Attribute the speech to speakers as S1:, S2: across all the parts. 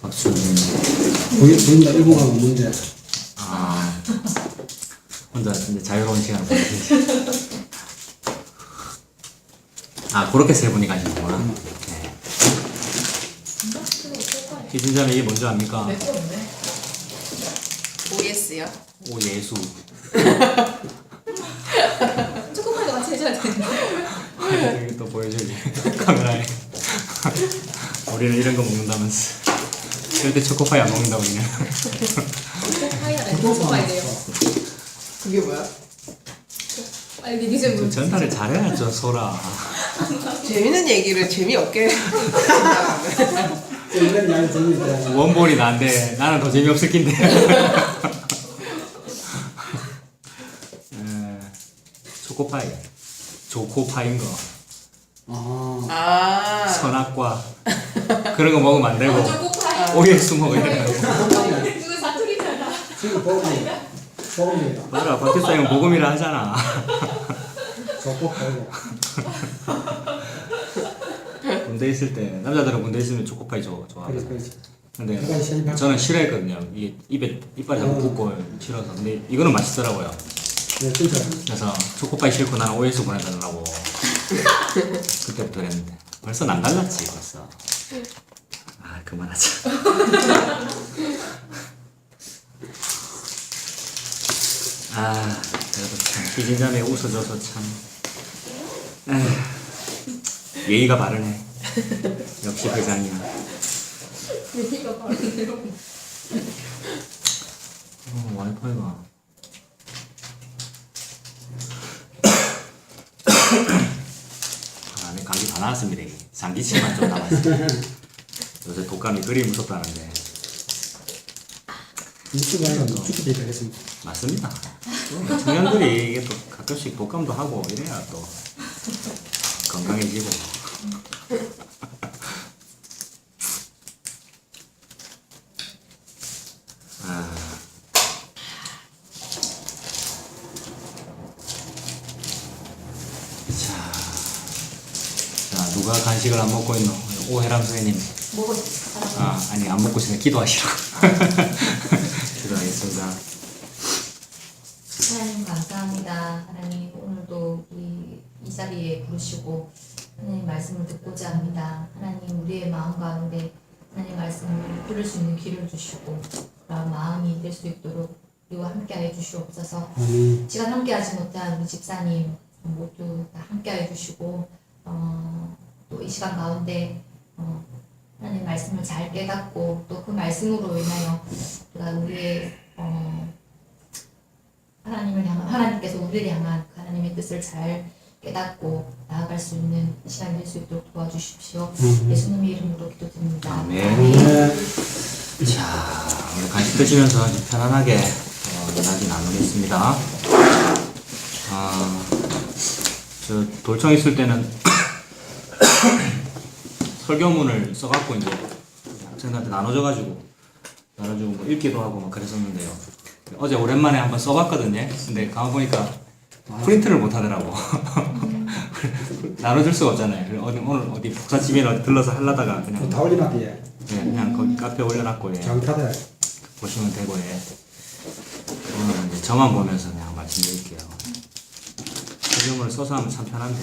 S1: 박수님.
S2: 보인다 일본하고 문제.
S1: 아, 혼자 이제 자유로운 시간을 보내시죠. 아, 그렇게 세 분이 가시는구나. 네. 희진자매 이게 뭔지 압니까?
S3: OS요?
S1: 오예수.
S4: 초코파이도 같이 해줘야 되는데.
S1: 여기 또 보여줘야지. 카메라에. 우리는 이런 거 먹는다면서. 절대 초코파이 안 먹는다고 그냥.
S4: 초코파이가 초코파이래요.
S3: 그게 뭐야?
S4: 빨리 니좀 물.
S1: 전달을 잘해야죠, 소라.
S3: 재밌는 얘기를 재미없게
S2: 이런 이야기 재밌다.
S1: 원본이 난데 나는 더 재미없을 낀데. 초코파이. 초코파인 거.
S2: 아,
S1: 선악과. 그런 거 먹으면 안 되고.
S4: 초코파이.
S1: 오예수 먹어야 된다고.
S4: 그거 사투리잖아.
S2: 지금 복음이다.
S1: 봐라, 박태사 형 복음이라 하잖아.
S2: 저꼭 보고.
S1: 군대 있을 때, 남자들은 군대 있으면 초코파이 좋아하거든.
S2: 그렇지.
S1: 근데 저는 싫어했거든요. 이게 이빨이 자꾸 붓고 싫어서. 근데 이거는 맛있더라고요.
S2: 네, 진짜.
S1: 그래서 초코파이 싫고 나는 OS 보내달라고 그때부터 했는데 벌써 남달랐지 벌써. 아, 그만하자. 아, 그래도 참 희진자매 웃어줘서 참 에휴, 예의가 바르네. 역시 회장이야.
S4: 얘기가 바르네요.
S1: 와이파이가 아, 내 감기 다 나왔습니다. 상기치만 좀 남았어요. 요새 독감이 그리 무섭다는데.
S2: 유튜브에서 유튜브 데이터 했습니다.
S1: 맞습니다. 청년들이 이게 또 가끔씩 독감도 하고 이래야 또 건강해지고. 아. 자, 누가 간식을 안 먹고 있노? 오해람 선생님.
S4: 먹어 있어.
S1: 아니, 안 먹고 있으면 기도하시라고. 기도하겠습니다.
S4: 하나님 감사합니다. 하나님 오늘도 이 자리에 부르시고 하나님 말씀을 듣고자 합니다. 하나님 우리의 마음 가운데 하나님 말씀을 들을 수 있는 귀를 주시고 그런 마음이 될 수 있도록 우리와 함께하여 주시옵소서. 시간 함께하지 못한 우리 집사님 모두 다 함께하여 주시고 또 이 시간 가운데 하나님 말씀을 잘 깨닫고 또 그 말씀으로 인하여 우리가 우리의 하나님을 향한 하나님께서 우리를 향한 하나님의 뜻을 잘 깨닫고 나아갈 수 있는 시간 될 수 있도록 도와주십시오. 예수님의 이름으로 기도드립니다.
S1: 아멘. 자, 오늘 간식 드시면서 좀 편안하게 이야기 나누겠습니다. 저 돌청 있을 때는 설교문을 써갖고 이제 학생들한테 나눠줘가지고 뭐 읽기도 하고 막 그랬었는데요. 어제 오랜만에 한번 써봤거든요. 근데 가만 보니까 프린트를 못 하더라고. 나눠줄 수가 없잖아요. 오늘 어디 복사집이나 어디 들러서 하려다가 그냥
S2: 다 올려놨대요.
S1: 네, 그냥 거기 카페에 올려놨고 예.
S2: 장타대.
S1: 보시면 되고 예. 오늘은 이제 저만 보면서 그냥 말씀드릴게요. 설명을 써서 하면 참 편한데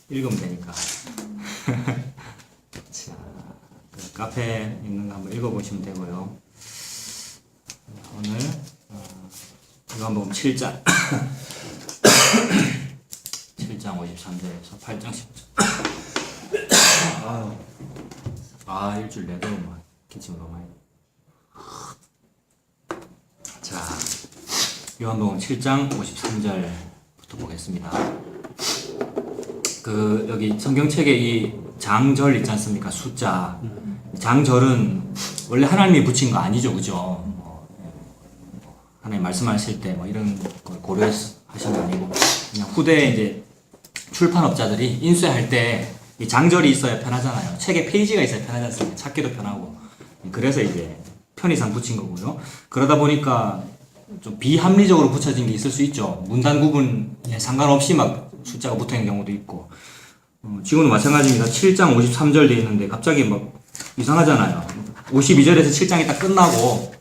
S1: 읽으면 되니까. 자, 그 카페에 있는 거 한번 읽어보시면 되고요. 오늘 이거 한번 보면 7장 7장 53절에서 8장 10절. 일주일 내도 막 기침 너무 많이. 자, 요한복음 7장 53절부터 보겠습니다. 그 여기 성경책에 이 장절 있지 않습니까? 숫자. 장절은 원래 하나님이 붙인 거 아니죠, 그죠? 하나님 말씀하실 때 뭐 이런 걸 고려하신 거 아니고 그냥 후대에 이제 출판업자들이 인쇄할 때 이 장절이 있어야 편하잖아요. 책에 페이지가 있어야 편하지 않습니까? 찾기도 편하고. 그래서 이제 편의상 붙인 거고요. 그러다 보니까 좀 비합리적으로 붙여진 게 있을 수 있죠. 문단 구분에 상관없이 막 숫자가 붙어 있는 경우도 있고. 지금도 마찬가지입니다. 7장 53절 돼 있는데 갑자기 막 이상하잖아요. 52절에서 7장이 딱 끝나고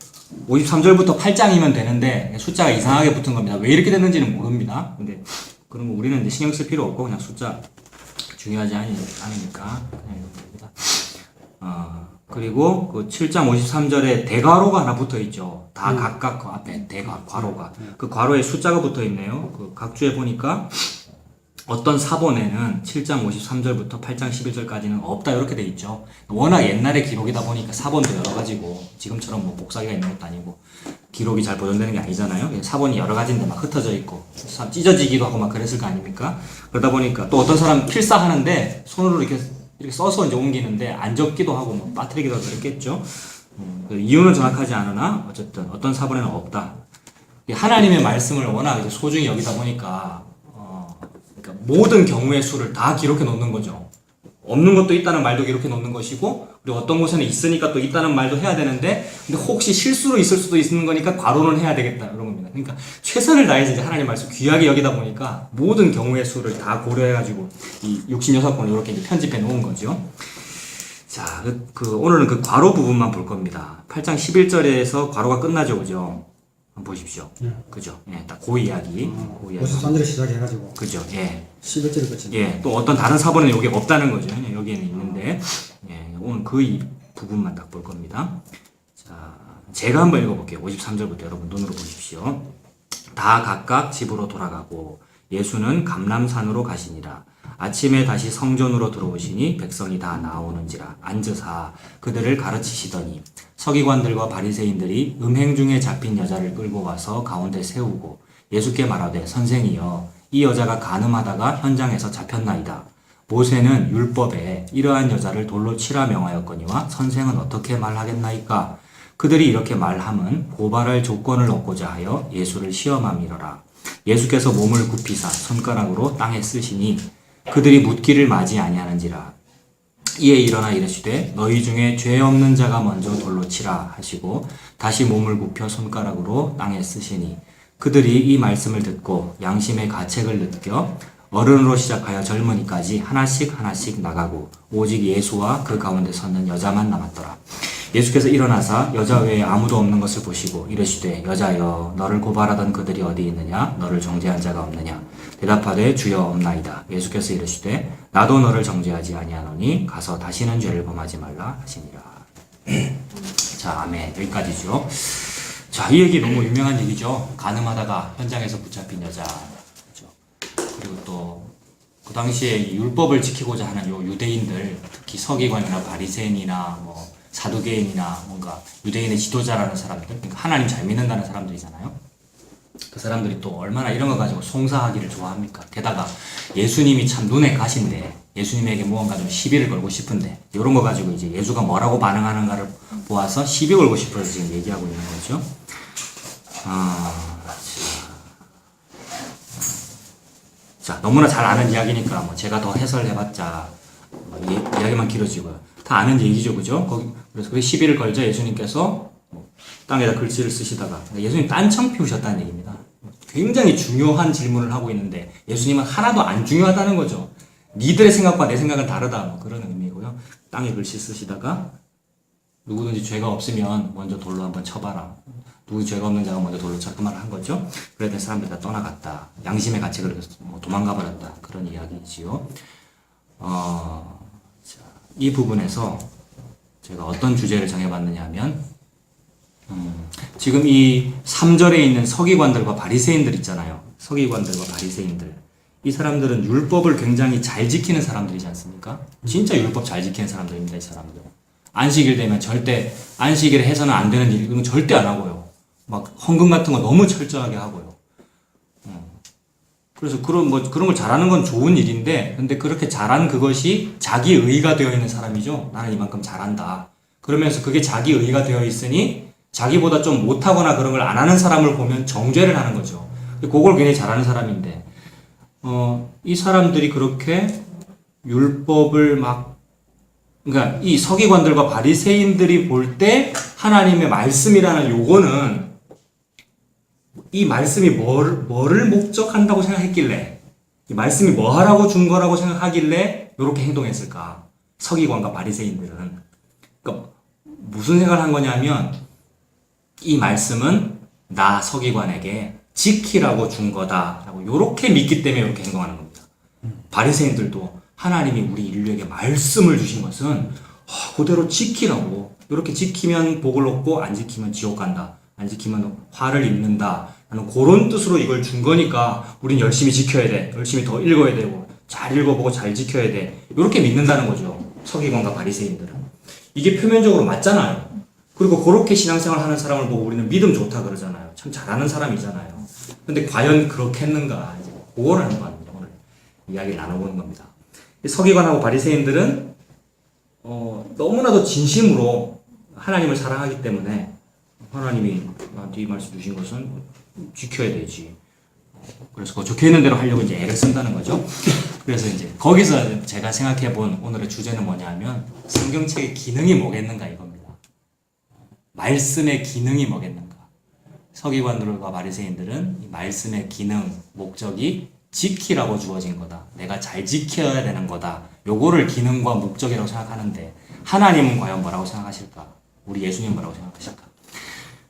S1: 53절부터 8장이면 되는데 숫자가 이상하게 붙은 겁니다. 왜 이렇게 됐는지는 모릅니다. 근데 그런 거 우리는 이제 신경 쓸 필요 없고 그냥 숫자 중요하지 않으니까 그냥 이렇게 됩니다. 그리고 그 7장 53절에 대괄호가 하나 붙어 있죠. 다 각각 그 앞에 괄호가. 그 괄호에 숫자가 붙어 있네요. 그 각주에 보니까 어떤 사본에는 7장 53절부터 8장 11절까지는 없다 이렇게 돼 있죠. 워낙 옛날의 기록이다 보니까 사본도 여러 가지고 지금처럼 뭐 복사기가 있는 것도 아니고 기록이 잘 보존되는 게 아니잖아요. 사본이 여러 가지인데 막 흩어져 있고 찢어지기도 하고 막 그랬을 거 아닙니까? 그러다 보니까 또 어떤 사람 필사하는데 손으로 이렇게 써서 이제 옮기는데 안 적기도 하고 뭐 빠뜨리기도 하고 그랬겠죠. 그 이유는 정확하지 않으나 어쨌든 어떤 사본에는 없다. 하나님의 말씀을 워낙 이제 소중히 여기다 보니까 그러니까 모든 경우의 수를 다 기록해 놓는 거죠. 없는 것도 있다는 말도 기록해 놓는 것이고 그리고 어떤 곳에는 있으니까 또 있다는 말도 해야 되는데 근데 혹시 실수로 있을 수도 있는 거니까 괄호는 해야 되겠다 이런 겁니다. 그러니까 최선을 다해서 이제 하나님 말씀 귀하게 여기다 보니까 모든 경우의 수를 다 고려해가지고 이 66권을 이렇게 이제 편집해 놓은 거죠. 자, 오늘은 그 괄호 부분만 볼 겁니다. 8장 11절에서 괄호가 끝나죠, 그죠? 한번 보십시오. 그죠? 예, 딱 그 이야기.
S2: 53절에 시작해가지고
S1: 그죠? 예.
S2: 11절에 끝이네.
S1: 예, 또 어떤 다른 사본에는 여기 없다는 거죠. 여기에는 있는데, 예, 오늘 그 이 부분만 딱 볼 겁니다. 자, 제가 한번 읽어볼게요. 53절부터 여러분 눈으로 보십시오. 다 각각 집으로 돌아가고 예수는 감람산으로 가시니라. 아침에 다시 성전으로 들어오시니 백성이 다 나오는지라 앉으사 그들을 가르치시더니 서기관들과 바리새인들이 음행 중에 잡힌 여자를 끌고 와서 가운데 세우고 예수께 말하되 선생이여 이 여자가 간음하다가 현장에서 잡혔나이다. 모세는 율법에 이러한 여자를 돌로 치라 명하였거니와 선생은 어떻게 말하겠나이까? 그들이 이렇게 말함은 고발할 조건을 얻고자 하여 예수를 시험함이러라. 예수께서 몸을 굽히사 손가락으로 땅에 쓰시니 그들이 묻기를 맞이 아니하는지라. 이에 일어나 이르시되 너희 중에 죄 없는 자가 먼저 돌로 치라 하시고 다시 몸을 굽혀 손가락으로 땅에 쓰시니 그들이 이 말씀을 듣고 양심의 가책을 느껴 어른으로 시작하여 젊은이까지 하나씩 나가고 오직 예수와 그 가운데 섰는 여자만 남았더라. 예수께서 일어나사 여자 외에 아무도 없는 것을 보시고 이르시되 여자여 너를 고발하던 그들이 어디 있느냐 너를 정죄한 자가 없느냐 대답하되 주여 없나이다. 예수께서 이르시되 나도 너를 정죄하지 아니하노니 가서 다시는 죄를 범하지 말라 하시니라. 자, 아멘. 여기까지죠. 자, 이 얘기 너무 유명한 얘기죠. 간음하다가 현장에서 붙잡힌 여자. 그렇죠. 그리고 또 그 당시에 율법을 지키고자 하는 요 유대인들, 특히 서기관이나 바리새인이나 뭐 사두개인이나 뭔가 유대인의 지도자라는 사람들, 그러니까 하나님 잘 믿는다는 사람들이잖아요. 그 사람들이 또 얼마나 이런 거 가지고 송사하기를 좋아합니까? 게다가 예수님이 참 눈에 가신데 예수님에게 무언가 좀 시비를 걸고 싶은데 이런 거 가지고 이제 예수가 뭐라고 반응하는가를 보아서 시비 걸고 싶어서 지금 얘기하고 있는 거죠. 자, 너무나 잘 아는 이야기니까 뭐 제가 더 해설해봤자 이야기만 길어지고요. 다 아는 얘기죠, 그죠? 그래서 그 시비를 걸자 예수님께서 땅에다 글씨를 쓰시다가 예수님 딴청 피우셨다는 얘기입니다. 굉장히 중요한 질문을 하고 있는데 예수님은 하나도 안 중요하다는 거죠. 니들의 생각과 내 생각은 다르다, 뭐 그런 의미고요. 땅에 글씨 쓰시다가 누구든지 죄가 없으면 먼저 돌로 한번 쳐봐라. 누구 죄가 없는 자가 먼저 돌로 쳐. 그 말을 한 거죠. 그래야 사람들이 다 떠나갔다. 양심의 가책을 도망가 버렸다. 그런 이야기지요. 자, 이 부분에서 제가 어떤 주제를 정해봤느냐 하면 지금 이 3절에 있는 서기관들과 바리새인들 있잖아요. 서기관들과 바리새인들. 이 사람들은 율법을 굉장히 잘 지키는 사람들이지 않습니까? 진짜 율법 잘 지키는 사람들입니다, 이 사람들. 안식일 되면 절대 안식일에 해서는 안 되는 일 이건 절대 안 하고요. 막 헌금 같은 거 너무 철저하게 하고요. 그래서 그런 걸 잘하는 건 좋은 일인데, 근데 그렇게 잘한 그것이 자기 의가 되어 있는 사람이죠. 나는 이만큼 잘한다. 그러면서 그게 자기 의가 되어 있으니 자기보다 좀 못하거나 그런 걸 안 하는 사람을 보면 정죄를 하는 거죠. 그걸 굉장히 잘하는 사람인데, 이 사람들이 그렇게 율법을 그러니까 이 서기관들과 바리새인들이 볼 때 하나님의 말씀이라는 요거는 이 말씀이 뭐를 목적한다고 생각했길래 이 말씀이 뭐 하라고 준 거라고 생각하길래 이렇게 행동했을까? 서기관과 바리새인들은 그러니까 무슨 생각을 한 거냐면 이 말씀은 나 서기관에게 지키라고 준 거다라고 요렇게 믿기 때문에 이렇게 행동하는 겁니다. 바리새인들도 하나님이 우리 인류에게 말씀을 주신 것은 그대로 지키라고, 이렇게 지키면 복을 얻고 안 지키면 지옥 간다, 안 지키면 화를 입는다 라는 그런 뜻으로 이걸 준 거니까 우린 열심히 지켜야 돼, 열심히 더 읽어야 되고 잘 읽어보고 잘 지켜야 돼, 이렇게 믿는다는 거죠. 서기관과 바리새인들은. 이게 표면적으로 맞잖아요. 그리고 그렇게 신앙생활 하는 사람을 보고 우리는 믿음 좋다 그러잖아요. 참 잘하는 사람이잖아요. 근데 과연 그렇게 했는가, 이제 그거를 한번 오늘 이야기를 나눠보는 겁니다. 서기관하고 바리새인들은 너무나도 진심으로 하나님을 사랑하기 때문에 하나님이 나한테 이 말씀 주신 것은 지켜야 되지. 그래서 그 적혀 있는 대로 하려고 이제 애를 쓴다는 거죠. 그래서 이제 거기서 제가 생각해 본 오늘의 주제는 뭐냐면 성경책의 기능이 뭐겠는가 이겁니다. 말씀의 기능이 뭐겠는가. 서기관들과 바리새인들은 이 말씀의 기능, 목적이 지키라고 주어진 거다. 내가 잘 지켜야 되는 거다. 요거를 기능과 목적이라고 생각하는데 하나님은 과연 뭐라고 생각하실까? 우리 예수님 뭐라고 생각하실까?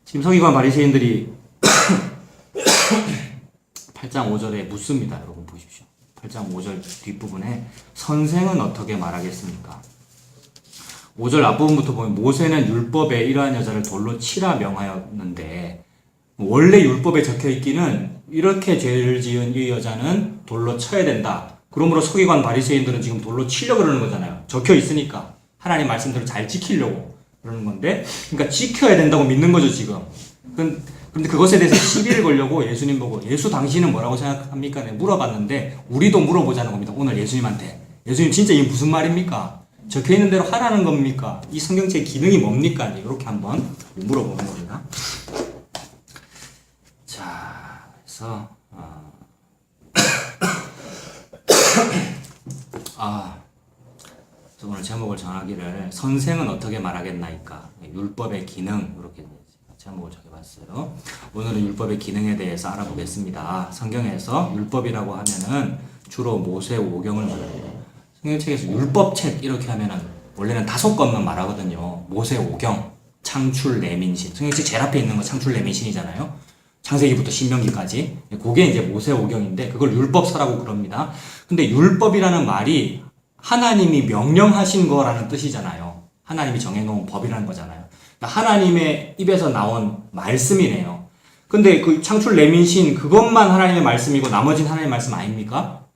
S1: 지금 서기관 바리새인들이 8장 5절에 묻습니다. 여러분 보십시오. 8장 5절 뒷부분에 선생은 어떻게 말하겠습니까? 5절 앞부분부터 보면 모세는 율법에 이러한 여자를 돌로 치라 명하였는데 원래 율법에 적혀 있기는 이렇게 죄를 지은 이 여자는 돌로 쳐야 된다. 그러므로 서기관 바리새인들은 지금 돌로 치려고 그러는 거잖아요. 적혀 있으니까 하나님 말씀대로 잘 지키려고 그러는 건데, 그러니까 지켜야 된다고 믿는 거죠 지금. 그런데 그것에 대해서 시비를 걸려고 예수님 보고 예수 당신은 뭐라고 생각합니까? 네, 물어봤는데 우리도 물어보자는 겁니다. 오늘 예수님한테. 예수님 진짜 이게 무슨 말입니까? 적혀 있는 대로 하라는 겁니까? 이 성경책의 기능이 뭡니까? 이렇게 한번 물어보는 겁니다. 자, 그래서 그래서 오늘 제목을 정하기를 선생은 어떻게 말하겠나이까? 율법의 기능, 이렇게 제목을 정해봤어요. 오늘은 율법의 기능에 대해서 알아보겠습니다. 성경에서 율법이라고 하면은 주로 모세오경을 말합니다. 성경책에서 율법책 이렇게 하면은 원래는 5권만 말하거든요. 모세오경, 창출, 레민신. 성경책 제일 앞에 있는 거 창출, 레민신이잖아요. 창세기부터 신명기까지. 그게 이제 모세오경인데 그걸 율법서라고 그럽니다. 근데 율법이라는 말이 하나님이 명령하신 거라는 뜻이잖아요. 하나님이 정해놓은 법이라는 거잖아요. 그러니까 하나님의 입에서 나온 말씀이네요. 근데 그 창출, 레민신 그것만 하나님의 말씀이고 나머지는 하나님의 말씀 아닙니까?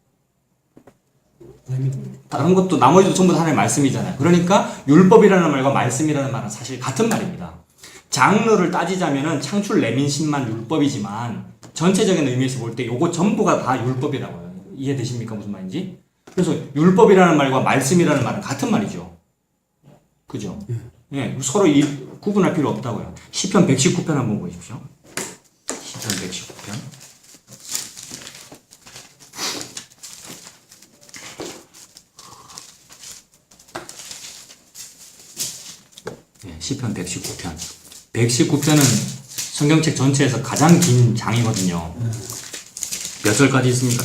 S2: 아닙니다.
S1: 다른 것도 나머지도 전부 다 하나님의 말씀이잖아요. 그러니까 율법이라는 말과 말씀이라는 말은 사실 같은 말입니다. 장르를 따지자면은 창출, 레민신만 율법이지만 전체적인 의미에서 볼 때 요거 전부가 다 율법이라고요. 이해되십니까? 무슨 말인지? 그래서 율법이라는 말과 말씀이라는 말은 같은 말이죠. 그죠? 예, 서로 구분할 필요 없다고요. 시편 119편 한번 보십시오. 시편 119편. 예, 시편 119편. 119편은 성경책 전체에서 가장 긴 장이거든요. 몇 절까지 있습니까?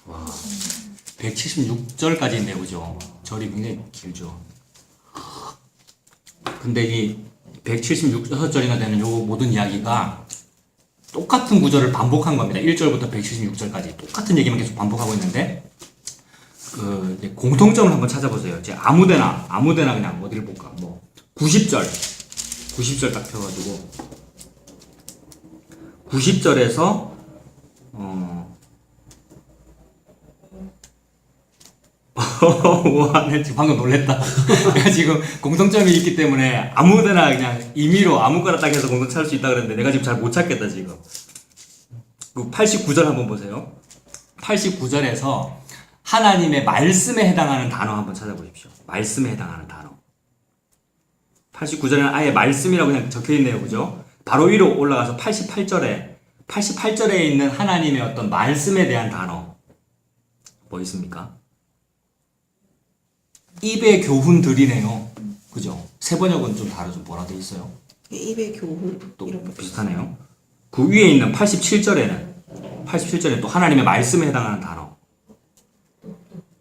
S1: 와, 176절까지 있네요, 그죠? 절이 굉장히 길죠. 근데 이 176절이나 되는 요 모든 이야기가 똑같은 구절을 반복한 겁니다. 1절부터 176절까지 똑같은 얘기만 계속 반복하고 있는데 이제 공통점을 한번 찾아보세요. 이제 아무데나 그냥 어디를 볼까? 뭐 90절 딱 펴가지고 90절에서 와, 내 지금 방금 놀랬다. 내가 지금 공통점이 있기 때문에 아무데나 그냥 임의로 아무거나 딱 해서 공통 찾을 수 있다 그랬는데 내가 지금 잘 못 찾겠다 지금. 그 89절 한번 보세요. 89절에서 하나님의 말씀에 해당하는 단어 한번 찾아보십시오. 말씀에 해당하는 단어. 89절에는 아예 말씀이라고 그냥 적혀있네요. 그죠? 바로 위로 올라가서 88절에 있는 하나님의 어떤 말씀에 대한 단어 뭐 있습니까? 입의 교훈들이네요. 그죠? 세번역은 좀 다르죠. 뭐라 돼 있어요?
S3: 입의 교훈
S1: 또
S3: 이런 거
S1: 비슷하네요. 그 위에 있는 87절에는 또 하나님의 말씀에 해당하는 단어.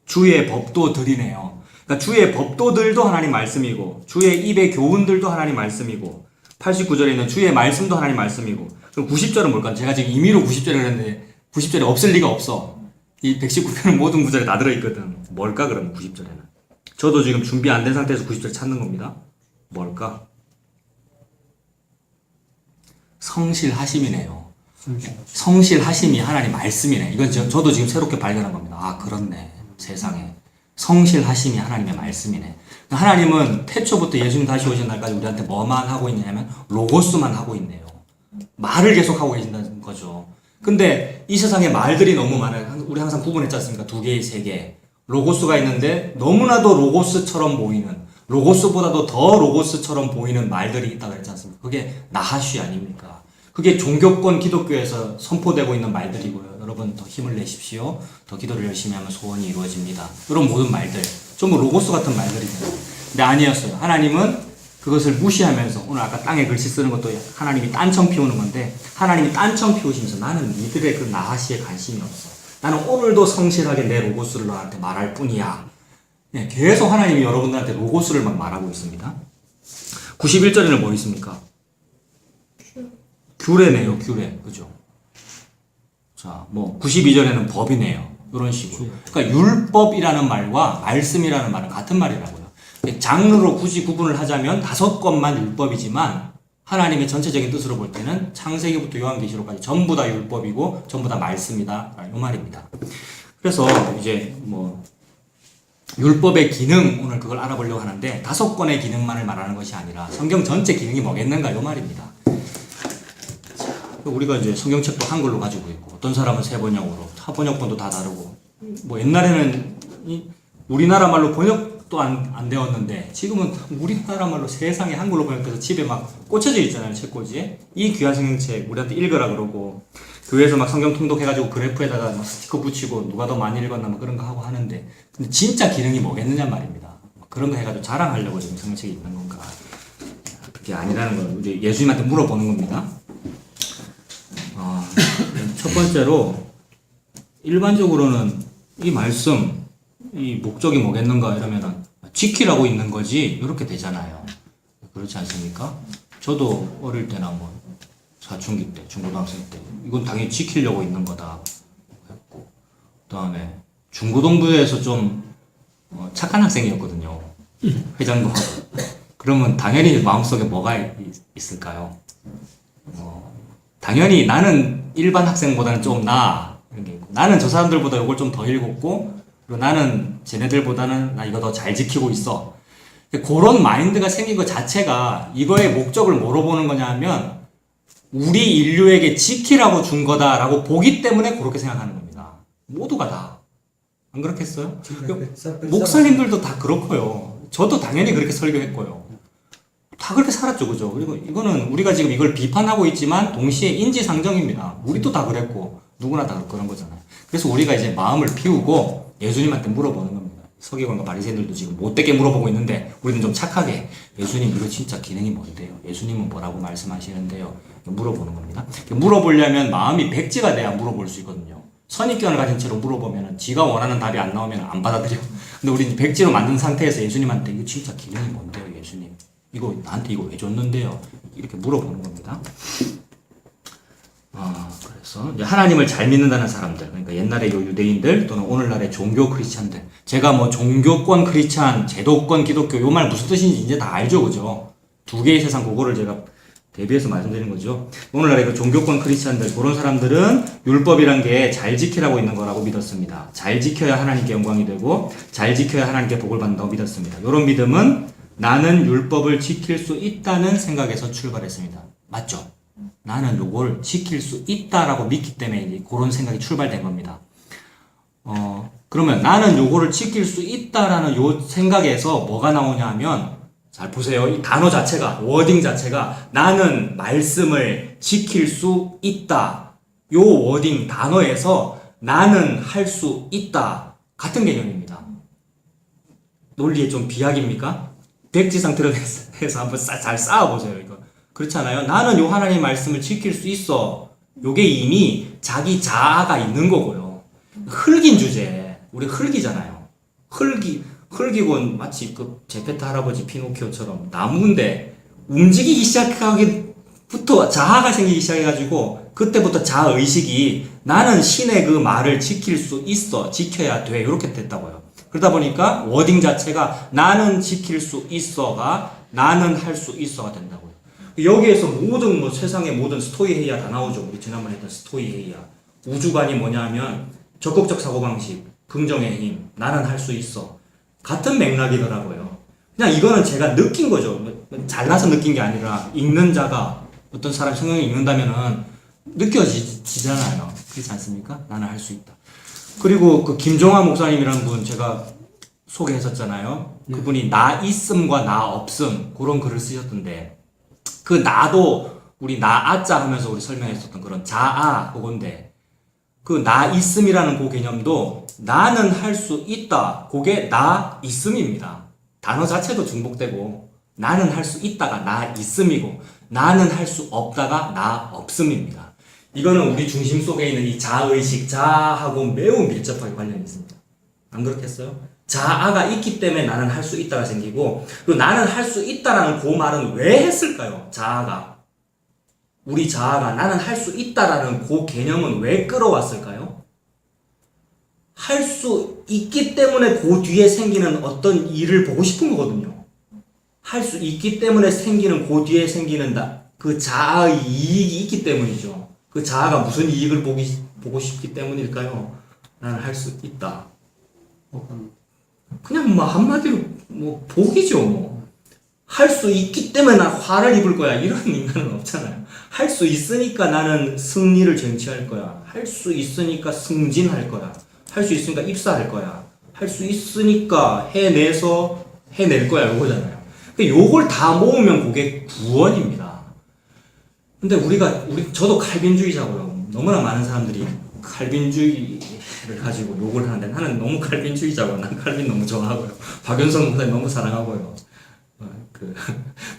S1: 주의 법도들이네요. 그러니까 주의 법도들도 하나님 말씀이고 주의 입의 교훈들도 하나님 말씀이고 89절에 있는 주의 말씀도 하나님 말씀이고 그럼 90절은 뭘까요? 제가 지금 임의로 90절을 했는데 90절에 없을 리가 없어. 이 119편은 모든 구절에 다 들어있거든. 뭘까 그러면 90절에는? 저도 지금 준비 안 된 상태에서 90절 찾는 겁니다. 뭘까? 성실하심이네요. 성실하심이 하나님 말씀이네. 이건 저도 지금 새롭게 발견한 겁니다. 아, 그렇네. 세상에. 성실하심이 하나님의 말씀이네. 하나님은 태초부터 예수님 다시 오신 날까지 우리한테 뭐만 하고 있냐면 로고스만 하고 있네요. 말을 계속 하고 계신다는 거죠. 근데 이 세상에 말들이 너무 많아요. 우리 항상 구분했지 않습니까? 2개, 3개. 로고스가 있는데 너무나도 로고스처럼 보이는, 로고스보다도 더 로고스처럼 보이는 말들이 있다고 그랬지 않습니까? 그게 나하쉬 아닙니까? 그게 종교권 기독교에서 선포되고 있는 말들이고요. 여러분 더 힘을 내십시오. 더 기도를 열심히 하면 소원이 이루어집니다. 이런 모든 말들 전부 로고스 같은 말들이잖아요. 근데 아니었어요. 하나님은 그것을 무시하면서 오늘 아까 땅에 글씨 쓰는 것도 하나님이 딴청 피우는 건데 하나님이 딴청 피우시면서 나는 니들의 그 나하시에 관심이 없어. 나는 오늘도 성실하게 내 로고스를 너한테 말할 뿐이야. 네, 계속 하나님이 여러분들한테 로고스를 막 말하고 있습니다. 91절에는 뭐 있습니까? 규례네요, 규례. 그죠? 자, 뭐 92절에는 법이네요. 이런 식으로. 그러니까 율법이라는 말과 말씀이라는 말은 같은 말이라고요. 장르로 굳이 구분을 하자면 5권만 율법이지만 하나님의 전체적인 뜻으로 볼 때는 창세기부터 요한계시록까지 전부 다 율법이고 전부 다 말씀이다. 이 말입니다. 그래서 이제 뭐 율법의 기능 오늘 그걸 알아보려고 하는데 5권의 기능만을 말하는 것이 아니라 성경 전체 기능이 뭐겠는가 이 말입니다. 우리가 이제 성경책도 한글로 가지고 있고 어떤 사람은 세번역으로 번역본도 다 다르고 뭐 옛날에는 우리나라 말로 번역도 안 되었는데 지금은 우리나라 말로 세상에 한글로 번역돼서 집에 막 꽂혀져 있잖아요. 책꽂이에. 이 귀한 성경책 우리한테 읽으라 그러고 교회에서 막 성경 통독해가지고 그래프에다가 막 스티커 붙이고 누가 더 많이 읽었나 뭐 그런 거 하고 하는데 근데 진짜 기능이 뭐겠느냐 말입니다. 그런 거 해가지고 자랑하려고 지금 성경책이 있는 건가? 그게 아니라는 걸 우리 예수님한테 물어보는 겁니다. 첫 번째로 일반적으로는 이 말씀 이 목적이 뭐겠는가 이러면은 지키라고 있는 거지 이렇게 되잖아요. 그렇지 않습니까? 저도 어릴 때나 뭐 사춘기 때 중고등학생 때 이건 당연히 지키려고 있는 거다 했고 그다음에 중고등부에서 좀 착한 학생이었거든요. 회장도 하고 그러면 당연히 마음속에 뭐가 있을까요? 당연히 나는 일반 학생보다는 좀 나아. 나는 저 사람들보다 이걸 좀 더 읽었고, 그리고 나는 쟤네들보다는 나 이거 더 잘 지키고 있어. 그런 마인드가 생긴 것 자체가 이거의 목적을 뭐로 보는 거냐 하면, 우리 인류에게 지키라고 준 거다라고 보기 때문에 그렇게 생각하는 겁니다. 모두가 다. 안 그렇겠어요? 목사님들도 다 그렇고요. 저도 당연히 그렇게 설교했고요. 다 그렇게 살았죠, 그죠? 그리고 이거는 우리가 지금 이걸 비판하고 있지만 동시에 인지상정입니다. 우리도 다 그랬고 누구나 다 그런 거잖아요. 그래서 우리가 이제 마음을 비우고 예수님한테 물어보는 겁니다. 서기관과 바리새인들도 지금 못되게 물어보고 있는데 우리는 좀 착하게 예수님 이거 진짜 기능이 뭔데요? 예수님은 뭐라고 말씀하시는데요? 물어보는 겁니다. 물어보려면 마음이 백지가 돼야 물어볼 수 있거든요. 선입견을 가진 채로 물어보면 지가 원하는 답이 안 나오면 안 받아들여. 근데 우리 백지로 만든 상태에서 예수님한테 이거 진짜 기능이 뭔데요, 예수님? 이거 나한테 이거 왜 줬는데요? 이렇게 물어보는 겁니다. 그래서 이제 하나님을 잘 믿는다는 사람들, 그러니까 옛날의 유대인들 또는 오늘날의 종교 크리스찬들, 제가 뭐 종교권 크리스찬, 제도권 기독교 요 말 무슨 뜻인지 이제 다 알죠, 그죠? 두 개의 세상 그거를 제가 대비해서 말씀드리는 거죠. 오늘날의 그 종교권 크리스찬들 그런 사람들은 율법이란 게 잘 지키라고 있는 거라고 믿었습니다. 잘 지켜야 하나님께 영광이 되고 잘 지켜야 하나님께 복을 받는다고 믿었습니다. 이런 믿음은 나는 율법을 지킬 수 있다는 생각에서 출발했습니다. 맞죠? 나는 요걸 지킬 수 있다라고 믿기 때문에 이제 그런 생각이 출발된 겁니다. 그러면 나는 요거를 지킬 수 있다라는 요 생각에서 뭐가 나오냐 하면 잘 보세요. 이 단어 자체가, 워딩 자체가 나는 말씀을 지킬 수 있다. 요 워딩 단어에서 나는 할 수 있다. 같은 개념입니다. 논리에 좀 비약입니까? 백지 상태로 해서 한번 잘 쌓아보세요, 이거. 그렇잖아요. 나는 요 하나님 말씀을 지킬 수 있어. 요게 이미 자기 자아가 있는 거고요. 흙인 주제. 우리 흙이잖아요. 흙이고 마치 그 제페트 할아버지 피노키오처럼 나무인데 움직이기 시작하기부터 자아가 생기기 시작해가지고 그때부터 자아의식이 나는 신의 그 말을 지킬 수 있어, 지켜야 돼, 이렇게 됐다고요. 그러다 보니까 워딩 자체가 나는 지킬 수 있어가 나는 할 수 있어가 된다고요. 여기에서 모든 뭐 세상의 모든 스토이헤이아 다 나오죠. 우리 지난번에 했던 스토이헤이아. 우주관이 뭐냐면 적극적 사고방식, 긍정의 힘, 나는 할 수 있어. 같은 맥락이더라고요. 그냥 이거는 제가 느낀 거죠. 잘나서 느낀 게 아니라 읽는 자가 어떤 사람 성경을 읽는다면은 느껴지잖아요. 그렇지 않습니까? 나는 할 수 있다. 그리고 그 김종화 목사님이라는 분 제가 소개했었잖아요. 그분이 나 있음과 나 없음 그런 글을 쓰셨던데 그 나도 우리 나 아자 하면서 우리 설명했었던 그런 자아 그건데 그 나 있음이라는 그 개념도 나는 할 수 있다. 그게 나 있음입니다. 단어 자체도 중복되고 나는 할 수 있다가 나 있음이고 나는 할 수 없다가 나 없음입니다. 이거는 우리 중심 속에 있는 이 자아의식, 자아하고 매우 밀접하게 관련이 있습니다. 안 그렇겠어요? 자아가 있기 때문에 나는 할 수 있다가 생기고 그리고 나는 할 수 있다라는 그 말은 왜 했을까요? 자아가. 우리 자아가 나는 할 수 있다라는 그 개념은 왜 끌어왔을까요? 할 수 있기 때문에 그 뒤에 생기는 어떤 일을 보고 싶은 거거든요. 할 수 있기 때문에 생기는 그 뒤에 생기는 그 자아의 이익이 있기 때문이죠. 그 자아가 무슨 이익을 보고 싶기 때문일까요? 나는 할 수 있다. 그냥 뭐 한마디로 뭐 복이죠. 뭐. 할 수 있기 때문에 난 화를 입을 거야. 이런 인간은 없잖아요. 할 수 있으니까 나는 승리를 쟁취할 거야. 할 수 있으니까 승진할 거야. 할 수 있으니까 입사할 거야. 할 수 있으니까 해낼 거야. 요거잖아요. 요걸 다 모으면 그게 구원입니다. 근데 저도 칼빈주의자고요. 너무나 많은 사람들이 칼빈주의를 가지고 욕을 하는데 나는 너무 칼빈주의자고 난 칼빈 너무 좋아하고요. 박연성 목사님 너무 사랑하고요.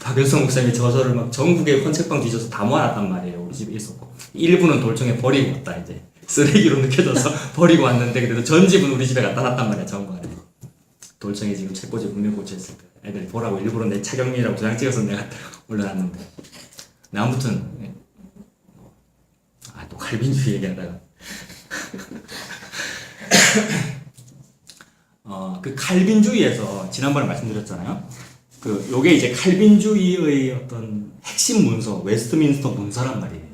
S1: 박연성 목사님이 저서를 막 전국에 헌책방 뒤져서 다 모아놨단 말이에요. 우리 집에 있었고. 일부는 돌청에 버리고 왔다, 이제. 쓰레기로 느껴져서 버리고 왔는데, 그래도 전 집은 우리 집에 갖다 놨단 말이야, 전국에. 돌청에 지금 책꽂이 분명 꽂혀있을 거야. 애들이 보라고 일부러 내 차경미라고 도장 찍어서 내가 올려놨는데. 네, 아무튼, 또 칼빈주의 얘기하다가. 그 칼빈주의에서 지난번에 말씀드렸잖아요. 요게 이제 칼빈주의의 어떤 핵심 문서, 웨스트민스터 문서란 말이에요.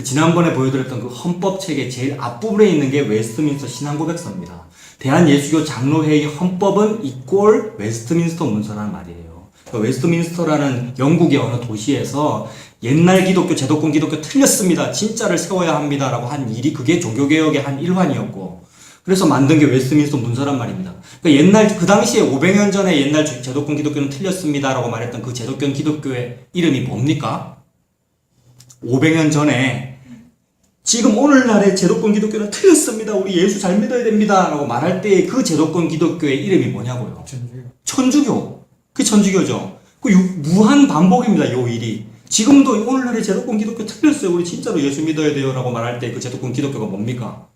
S1: 지난번에 보여드렸던 그 헌법 책의 제일 앞부분에 있는 게 웨스트민스터 신앙고백서입니다. 대한예수교 장로회의 헌법은 이꼴 웨스트민스터 문서란 말이에요. 웨스트민스터라는 영국의 어느 도시에서 옛날 기독교, 제도권 기독교 틀렸습니다. 진짜를 세워야 합니다. 라고 한 일이 그게 종교개혁의 한 일환이었고 그래서 만든 게 웨스트민스터 문서란 말입니다. 그러니까 그 당시에 500년 전에 옛날 제도권 기독교는 틀렸습니다. 라고 말했던 그 제도권 기독교의 이름이 뭡니까? 500년 전에 지금 오늘날의 제도권 기독교는 틀렸습니다. 우리 예수 잘 믿어야 됩니다. 라고 말할 때 그 제도권 기독교의 이름이 뭐냐고요? 천주교. 그게 천주교죠. 그 무한 반복입니다. 요 일이. 지금도 오늘날의 제도권 기독교 틀렸어요. 우리 진짜로 예수 믿어야 돼요. 라고 말할 때 그 제도권 기독교가 뭡니까?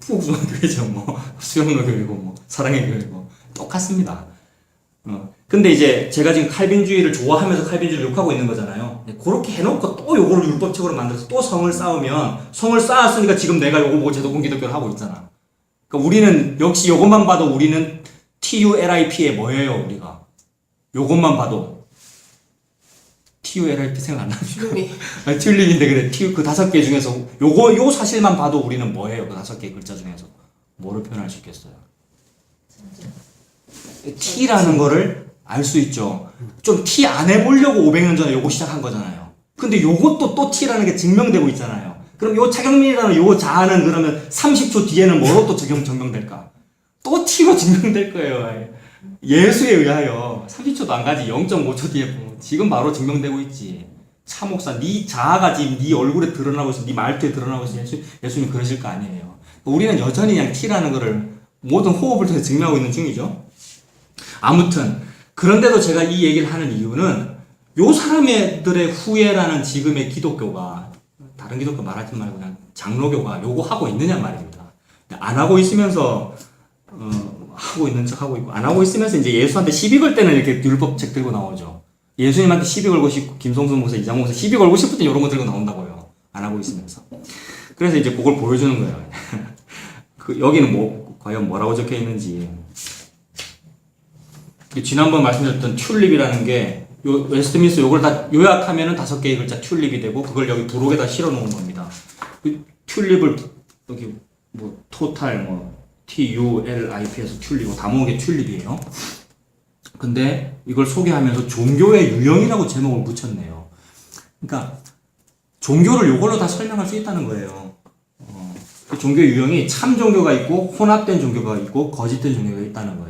S1: 푸국수교회죠. 뭐 수영로교회고 뭐 사랑의 교회고 똑같습니다. 근데 이제 제가 지금 칼빈주의를 좋아하면서 칼빈주의를 욕하고 있는 거잖아요. 그렇게 해놓고 또 요거를 율법적으로 만들어서 또 성을 쌓으면 성을 쌓았으니까 지금 내가 요거 보고 제도권 기독교를 하고 있잖아. 그러니까 우리는 역시 요것만 봐도 우리는 TULIP에 뭐예요 우리가? 요것만 봐도 TULIP 생각 안 납니까? 튤립인데 그래. 그 5개 중에서 요 사실만 봐도 우리는 뭐예요? 그 5개 글자 중에서 뭐를 표현할 수 있겠어요? T라는 거를 알 수 있죠. 좀 T 안 해보려고 500년 전에 요거 시작한 거잖아요. 근데 요것도 또 T라는 게 증명되고 있잖아요. 그럼 요 차경민이라는 요 자아는 그러면 30초 뒤에는 뭐로 또 증명될까? 또 T로 증명될 거예요. 예수에 의하여 30초도 안 가지 0.5초 뒤에 보면 지금 바로 증명되고 있지. 차 목사, 네 자아가 지금 네 얼굴에 드러나고 있어, 네 말투에 드러나고 있어. 예수님 그러실 거 아니에요. 우리는 여전히 그냥 T라는 거를 모든 호흡을 통해 증명하고 있는 중이죠. 아무튼 그런데도 제가 이 얘기를 하는 이유는 요 사람들의 후예라는 지금의 기독교가 다른 기독교 말하지 말고 그냥 장로교가 요거 하고 있느냐 말입니다. 안 하고 있으면서 하고 있는 척 하고 있고 안 하고 있으면서 이제 예수한테 시비 걸 때는 이렇게 율법책 들고 나오죠. 예수님한테 시비 걸고 싶고 김성수 목사, 이장모 목사 시비 걸고 싶을 때 이런 거 들고 나온다고요. 안 하고 있으면서. 그래서 이제 그걸 보여주는 거예요. 그 여기는 뭐 과연 뭐라고 적혀 있는지. 지난번 말씀드렸던 튤립이라는 게 요 웨스트민스터 요걸 다 요약하면은 5개의 글자 튤립이 되고 그걸 여기 부록에다 실어 놓은 겁니다. 그 튤립을 여기 뭐 토탈 뭐 TULIP에서 튤립 다 모은 게 튤립이에요. 근데 이걸 소개하면서 종교의 유형이라고 제목을 붙였네요. 그러니까 종교를 요걸로 다 설명할 수 있다는 거예요. 그 종교 유형이 참 종교가 있고 혼합된 종교가 있고 거짓된 종교가 있다는 거예요.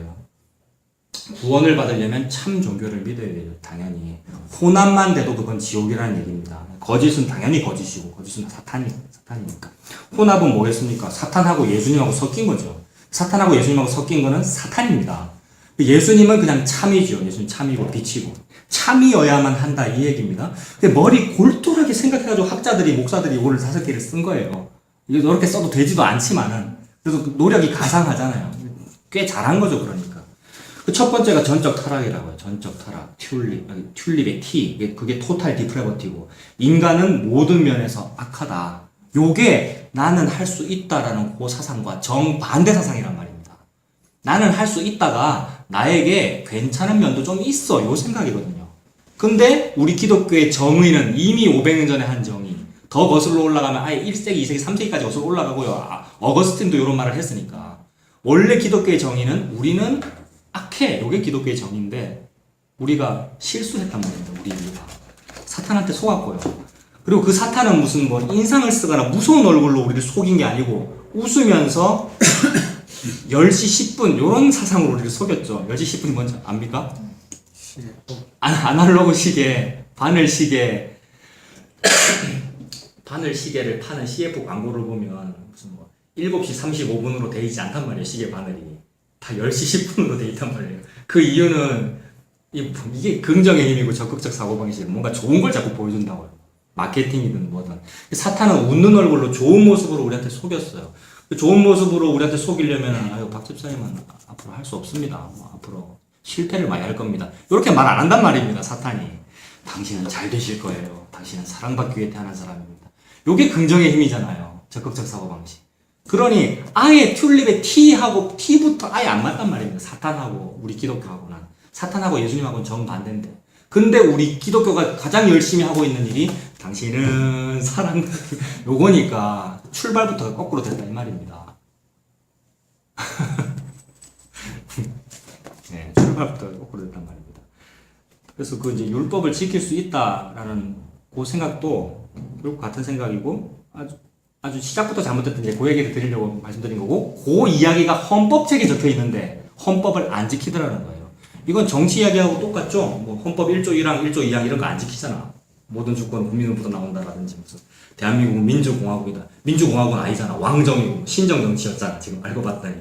S1: 구원을 받으려면 참 종교를 믿어야 돼요. 당연히. 혼합만 돼도 그건 지옥이라는 얘기입니다. 거짓은 당연히 거짓이고 거짓은 사탄이니까. 혼합은 뭐겠습니까? 사탄하고 예수님하고 섞인 거죠. 사탄하고 예수님하고 섞인 거는 사탄입니다. 예수님은 그냥 참이죠. 예수님 참이고 빛이고 참이어야만 한다 이 얘기입니다. 머리 골똘하게 생각해가지고 학자들이 목사들이 오늘 5개를 쓴 거예요. 이렇게 써도 되지도 않지만은 그래서 노력이 가상하잖아요. 꽤 잘한 거죠. 그러니까 그 첫 번째가 전적 타락이라고 해요. 전적 타락, 튤립의 T 그게 토탈 디프레버티고 인간은 모든 면에서 악하다. 요게 나는 할 수 있다라는 그 사상과 정반대 사상이란 말입니다. 나는 할 수 있다가 나에게 괜찮은 면도 좀 있어 요 생각이거든요. 근데 우리 기독교의 정의는 이미 500년 전에 한 정의 더 거슬러 올라가면 아예 1세기, 2세기, 3세기까지 거슬러 올라가고요. 어거스틴도 이런 말을 했으니까 원래 기독교의 정의는 우리는 악해 요게 기독교의 정의인데 우리가 실수했단 말입니다. 우리가 사탄한테 속았고요. 그리고 그 사탄은 무슨 뭐 인상을 쓰거나 무서운 얼굴로 우리를 속인 게 아니고 웃으면서 10시 10분 요런 사상으로 우리를 속였죠. 10시 10분이 뭔지 압니까? 아날로그 시계, 바늘 시계 바늘 시계를 파는 CF 광고를 보면 무슨 뭐 7시 35분으로 돼 있지 않단 말이에요. 시계 바늘이 다 10시 10분으로 돼 있단 말이에요. 그 이유는 이게 긍정의 힘이고 적극적 사고방식 뭔가 좋은 걸 자꾸 보여준다고요. 마케팅이든 뭐든. 사탄은 웃는 얼굴로 좋은 모습으로 우리한테 속였어요. 좋은 모습으로 우리한테 속이려면 아유 박 집사님은 앞으로 할 수 없습니다. 뭐 앞으로 실패를 많이 할 겁니다. 이렇게 말 안 한단 말입니다. 사탄이. 당신은 잘 되실 거예요. 당신은 사랑받기 위해 태어난 사람입니다. 요게 긍정의 힘이잖아요. 적극적 사고방식. 그러니 아예 튤립의 T하고 T부터 아예 안 맞단 말입니다. 사탄하고 우리 기독교하고는. 사탄하고 예수님하고는 정반대인데. 근데 우리 기독교가 가장 열심히 하고 있는 일이 당신은 사랑 요거니까 출발부터 거꾸로 됐다 이 말입니다. 네, 출발부터 거꾸로 됐단 말입니다. 그래서 그 이제 율법을 지킬 수 있다라는 그 생각도 결국 같은 생각이고 아주 시작부터 잘못됐던 이제 그 얘기를 드리려고 말씀드린 거고 그 이야기가 헌법책에 적혀 있는데 헌법을 안 지키더라는 거예요. 이건 정치 이야기하고 똑같죠? 뭐 헌법 1조 1항, 1조 2항 이런 거 안 지키잖아. 모든 주권 국민으로부터 나온다라든지 무슨 대한민국은 민주공화국이다. 민주공화국은 아니잖아. 왕정이고 신정정치였잖아. 지금 알고 봤더니.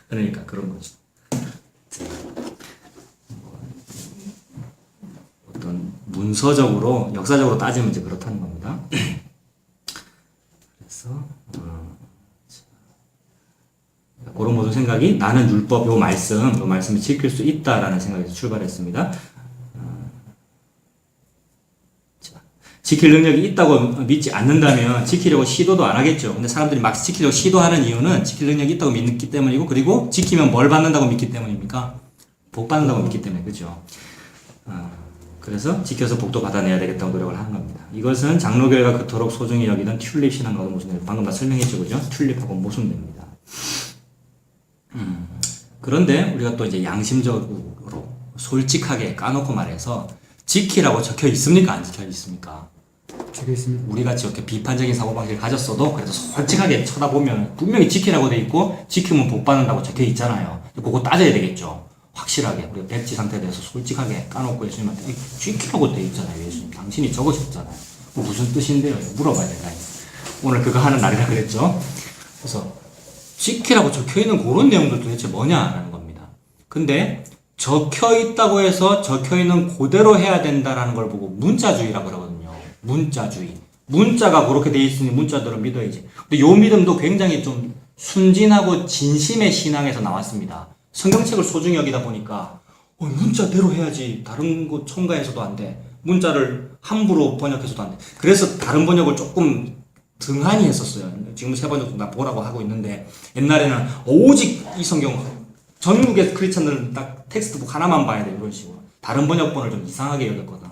S1: 그러니까 그런 거죠. 어떤 문서적으로 역사적으로 따지면 이제 그렇다는 겁니다. 그래서 그런 모든 생각이 나는 율법 요 말씀을 지킬 수 있다라는 생각에서 출발했습니다. 지킬 능력이 있다고 믿지 않는다면 지키려고 시도도 안 하겠죠. 근데 사람들이 막 지키려고 시도하는 이유는 지킬 능력이 있다고 믿기 때문이고 그리고 지키면 뭘 받는다고 믿기 때문입니까? 복 받는다고 믿기 때문에 그죠. 그래서 지켜서 복도 받아내야 되겠다고 노력을 하는 겁니다. 이것은 장로교회가 그토록 소중히 여기던 튤립 신앙과도 모순됩니다. 방금 다 설명했죠, 그죠? 튤립하고 모순됩니다. 그런데 우리가 또 이제 양심적으로 솔직하게 까놓고 말해서 지키라고 적혀 있습니까? 안 적혀 있습니까?
S2: 적혀 있습니다.
S1: 우리 같이 이렇게 비판적인 사고방식을 가졌어도 그래도 솔직하게 쳐다보면 분명히 지키라고 돼 있고 지키면 복 받는다고 적혀 있잖아요. 그거 따져야 되겠죠. 확실하게 우리가 백지 상태에 대해서 솔직하게 까놓고 예수님한테 지키라고 돼 있잖아요. 예수님 당신이 적으셨잖아요. 무슨 뜻인데요? 물어봐야 되나요? 오늘 그거 하는 날이라 그랬죠. 그래서 지키라고 적혀있는 그런 내용들 도대체 뭐냐라는 겁니다. 근데 적혀있다고 해서 적혀있는 그대로 해야 된다라는 걸 보고 문자주의라고 그러거든요. 문자주의. 문자가 그렇게 돼 있으니 문자대로 믿어야지. 근데 요 믿음도 굉장히 좀 순진하고 진심의 신앙에서 나왔습니다. 성경책을 소중히 여기다 보니까 문자대로 해야지. 다른 곳 첨가해서도 안 돼. 문자를 함부로 번역해서도 안 돼. 그래서 다른 번역을 조금 등한히 했었어요. 지금 새 번역도 나 보라고 하고 있는데 옛날에는 오직 이 성경 전국의 크리스찬들은 딱 텍스트북 하나만 봐야 돼. 이런 식으로. 다른 번역본을 좀 이상하게 여겼거든.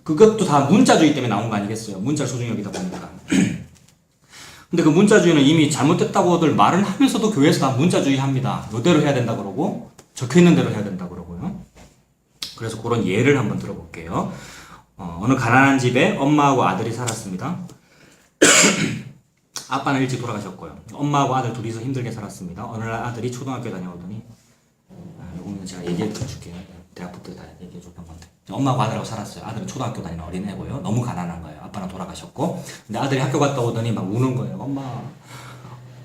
S1: 그것도 다 문자주의 때문에 나온 거 아니겠어요? 문자를 소중히 여기다 보니까. 근데 그 문자주의는 이미 잘못됐다고들 말을 하면서도 교회에서 다 문자주의 합니다. 이대로 해야 된다 그러고 적혀 있는 대로 해야 된다 그러고요. 그래서 그런 예를 한번 들어볼게요. 어느 가난한 집에 엄마하고 아들이 살았습니다. 아빠는 일찍 돌아가셨고요. 엄마하고 아들 둘이서 힘들게 살았습니다. 어느 날 아들이 초등학교에 다녀오더니 이거는 제가 얘기해 줄게요. 대학부터 다 얘기해 줬던 건데 엄마하고 아들하고 살았어요. 아들은 초등학교 다니는 어린애고요. 너무 가난한 거예요. 아빠는 돌아가셨고 근데 아들이 학교 갔다 오더니 막 우는 거예요. 엄마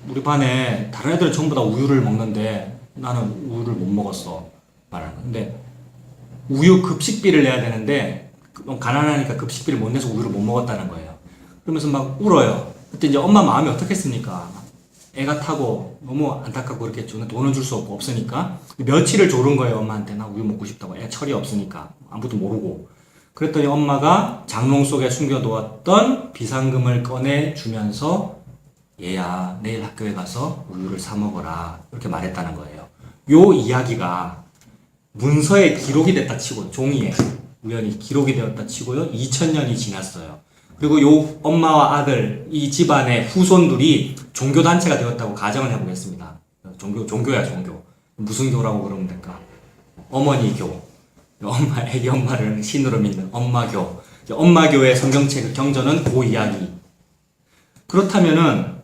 S1: 우리 반에 다른 애들은 전부 다 우유를 먹는데 나는 우유를 못 먹었어 말하는 거예요. 근데 우유 급식비를 내야 되는데 너무 가난하니까 급식비를 못 내서 우유를 못 먹었다는 거예요. 그러면서 막 울어요. 그때 이제 엄마 마음이 어떻겠습니까? 애가 타고 너무 안타깝고 그렇겠죠. 돈은 줄 수 없고 없으니까 며칠을 조른 거예요. 엄마한테 나 우유 먹고 싶다고. 애 철이 없으니까 아무것도 모르고. 그랬더니 엄마가 장롱 속에 숨겨놓았던 비상금을 꺼내주면서 얘야 내일 학교에 가서 우유를 사 먹어라 이렇게 말했다는 거예요. 요 이야기가 문서에 기록이 됐다 치고 종이에 우연히 기록이 되었다 치고요. 2000년이 지났어요. 그리고 요 엄마와 아들 이 집안의 후손들이 종교단체가 되었다고 가정을 해보겠습니다. 종교야 종교. 무슨 교라고 그러면 될까? 어머니 교. 애기 엄마를 신으로 믿는 엄마교. 엄마교의 성경책 경전은 그 이야기. 그렇다면은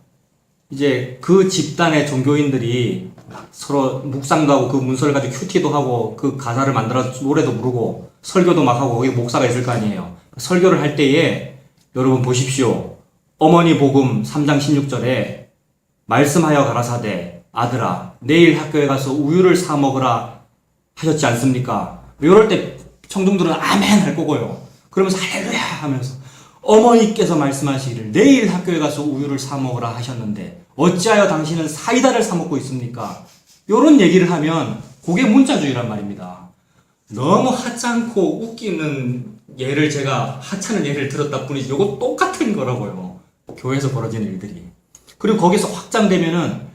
S1: 이제 그 집단의 종교인들이 서로 묵상도 하고 그 문서를 가지고 큐티도 하고 그 가사를 만들어서 노래도 부르고 설교도 막 하고 거기 목사가 있을 거 아니에요. 설교를 할 때에 여러분 보십시오. 어머니 복음 3장 16절에 말씀하여 가라사대 아들아 내일 학교에 가서 우유를 사 먹으라 하셨지 않습니까? 이럴 때 청중들은 아멘 할 거고요. 그러면서 할렐루야 하면서 어머니께서 말씀하시기를 내일 학교에 가서 우유를 사 먹으라 하셨는데 어찌하여 당신은 사이다를 사 먹고 있습니까? 이런 얘기를 하면 그게 문자주의란 말입니다. 너무 하찮고 웃기는 예를 제가 하찮은 예를 들었다 뿐이지 이거 똑같은 거라고요. 교회에서 벌어지는 일들이. 그리고 거기서 확장되면은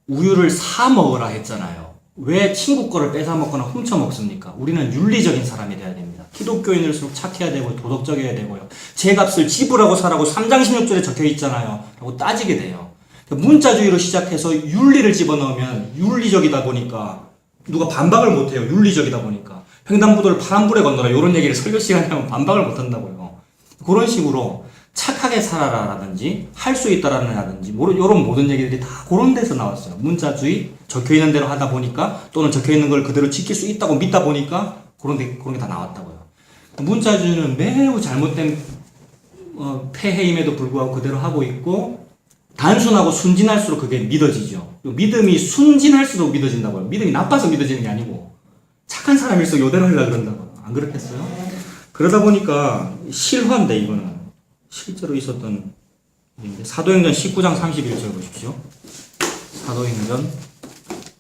S1: 우유를 사 먹으라 했잖아요. 왜 친구 거를 뺏어 먹거나 훔쳐 먹습니까? 우리는 윤리적인 사람이 돼야 됩니다. 기독교인일수록 착해야 되고 도덕적이어야 되고요. 제 값을 지불하고 사라고 3장 16절에 적혀 있잖아요. 라고 따지게 돼요. 문자주의로 시작해서 윤리를 집어넣으면 윤리적이다 보니까 누가 반박을 못해요. 윤리적이다 보니까. 횡단보도를 파란불에 건너라 이런 얘기를 설교 시간에 하면 반박을 못한다고요. 그런 식으로 착하게 살아라라든지 할 수 있다라든지 이런 모든 얘기들이 다 그런 데서 나왔어요. 문자주의 적혀있는 대로 하다 보니까 또는 적혀있는 걸 그대로 지킬 수 있다고 믿다 보니까 그런 게 다 나왔다고요. 문자주의는 매우 잘못된 폐해임에도 불구하고 그대로 하고 있고 단순하고 순진할수록 그게 믿어지죠. 믿음이 순진할수록 믿어진다고요. 믿음이 나빠서 믿어지는 게 아니고 착한 사람일수록 이대로 하려고 그런다고요. 안 그렇겠어요? 그러다 보니까 실화인데 이거는 실제로 있었던 일인데 사도행전 19장 31절 보십시오. 사도행전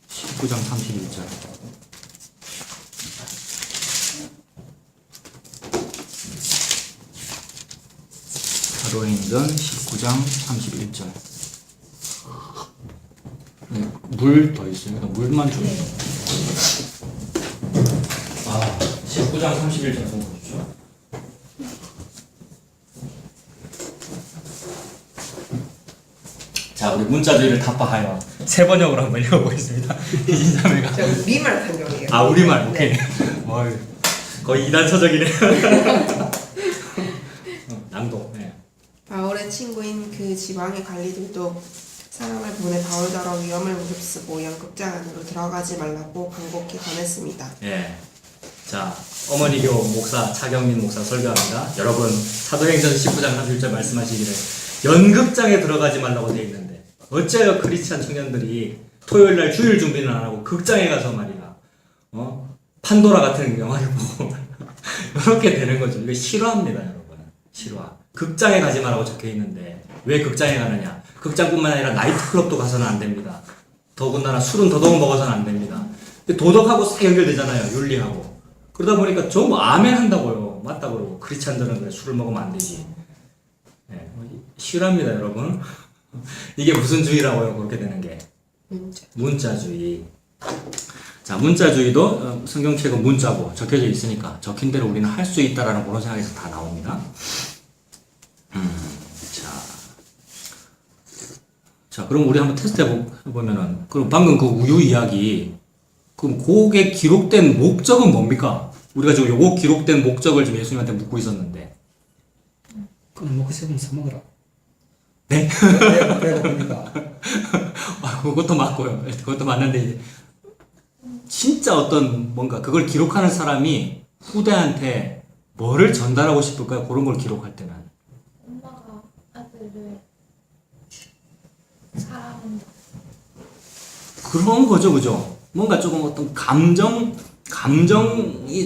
S1: 19장 31절. 사도행전 19장 31절. 물 더 있어요. 물만 좀. 19장 31절 좀 보십시오. 자, 우리 문자주의를 타파하여 새 번역으로 한번 읽어보겠습니다. 이진자매가.
S3: 제가 우리말 탄경이에요.
S1: 아, 우리말. 오케이.
S3: 네.
S1: 거의 이단서적이네. 낭독. 네.
S3: 바울의 친구인 그 지방의 관리들도 사람을 보내 바울더러 위험을 무릅쓰고 연극장 안으로 들어가지 말라고 간곡히 권했습니다.
S1: 예. 자, 어머니교 목사 차경민 목사 설교합니다. 여러분, 사도행전 19장 31절 말씀하시기를 연극장에 들어가지 말라고 되어 있는데 어째요 크리스찬 청년들이 토요일날 주일 준비는 안 하고 극장에 가서 말이야 판도라 같은 영화를 보고 이렇게 되는 거죠. 이거 실화입니다, 여러분. 실화. 극장에 가지 말라고 적혀 있는데 왜 극장에 가느냐? 극장뿐만 아니라 나이트클럽도 가서는 안 됩니다. 더군다나 술은 더더욱 먹어서는 안 됩니다. 근데 도덕하고 싹 연결되잖아요. 윤리하고. 그러다 보니까 전부 아멘 한다고요. 맞다 그러고. 크리스찬들은 그래, 술을 먹으면 안 되지. 네, 실합니다, 여러분. 이게 무슨 주의라고요? 그렇게 되는 게. 문자주의. 자, 문자주의도 성경책은 문자고 적혀져 있으니까 적힌 대로 우리는 할 수 있다라는 그런 생각에서 다 나옵니다. 자, 그럼 우리 한번 테스트 해보면은, 그럼 방금 그 우유 이야기, 그럼 그게 기록된 목적은 뭡니까? 우리가 지금 요거 기록된 목적을 지금 예수님한테 묻고 있었는데.
S2: 그럼 먹고 싶으면 사 먹어라.
S1: 네?
S2: 배고프니까.
S1: 아, 그것도 맞고요. 그것도 맞는데, 이제, 진짜 어떤 뭔가 그걸 기록하는 사람이 후대한테 뭐를 전달하고 싶을까요? 그런 걸 기록할 때는.
S4: 엄마가 아들을 사랑한다.
S1: 그런 거죠, 그죠? 뭔가 조금 어떤 감정이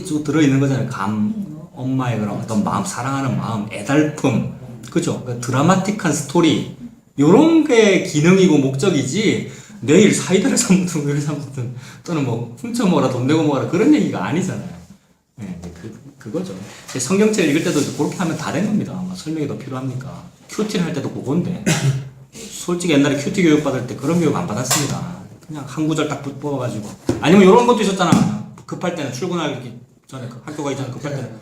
S1: 좀 들어있는 거잖아요. 엄마의 그런 어떤 마음, 사랑하는 마음, 애달픔, 그죠? 그 드라마틱한 스토리, 요런 게 기능이고 목적이지, 내일 사이다를 사먹든 우유를 사먹든, 또는 뭐, 훔쳐 먹어라, 돈 내고 먹어라, 그런 얘기가 아니잖아요. 네, 그거죠. 성경책 읽을 때도 그렇게 하면 다 된 겁니다. 뭐 설명이 더 필요합니까? 큐티를 할 때도 그건데. 솔직히 옛날에 큐티 교육 받을 때 그런 교육 안 받았습니다. 그냥 한 구절 딱 뽑아가지고. 아니면 이런 것도 있었잖아. 급할 때는 출근하기 전에, 학교 가기 전에 급할 때는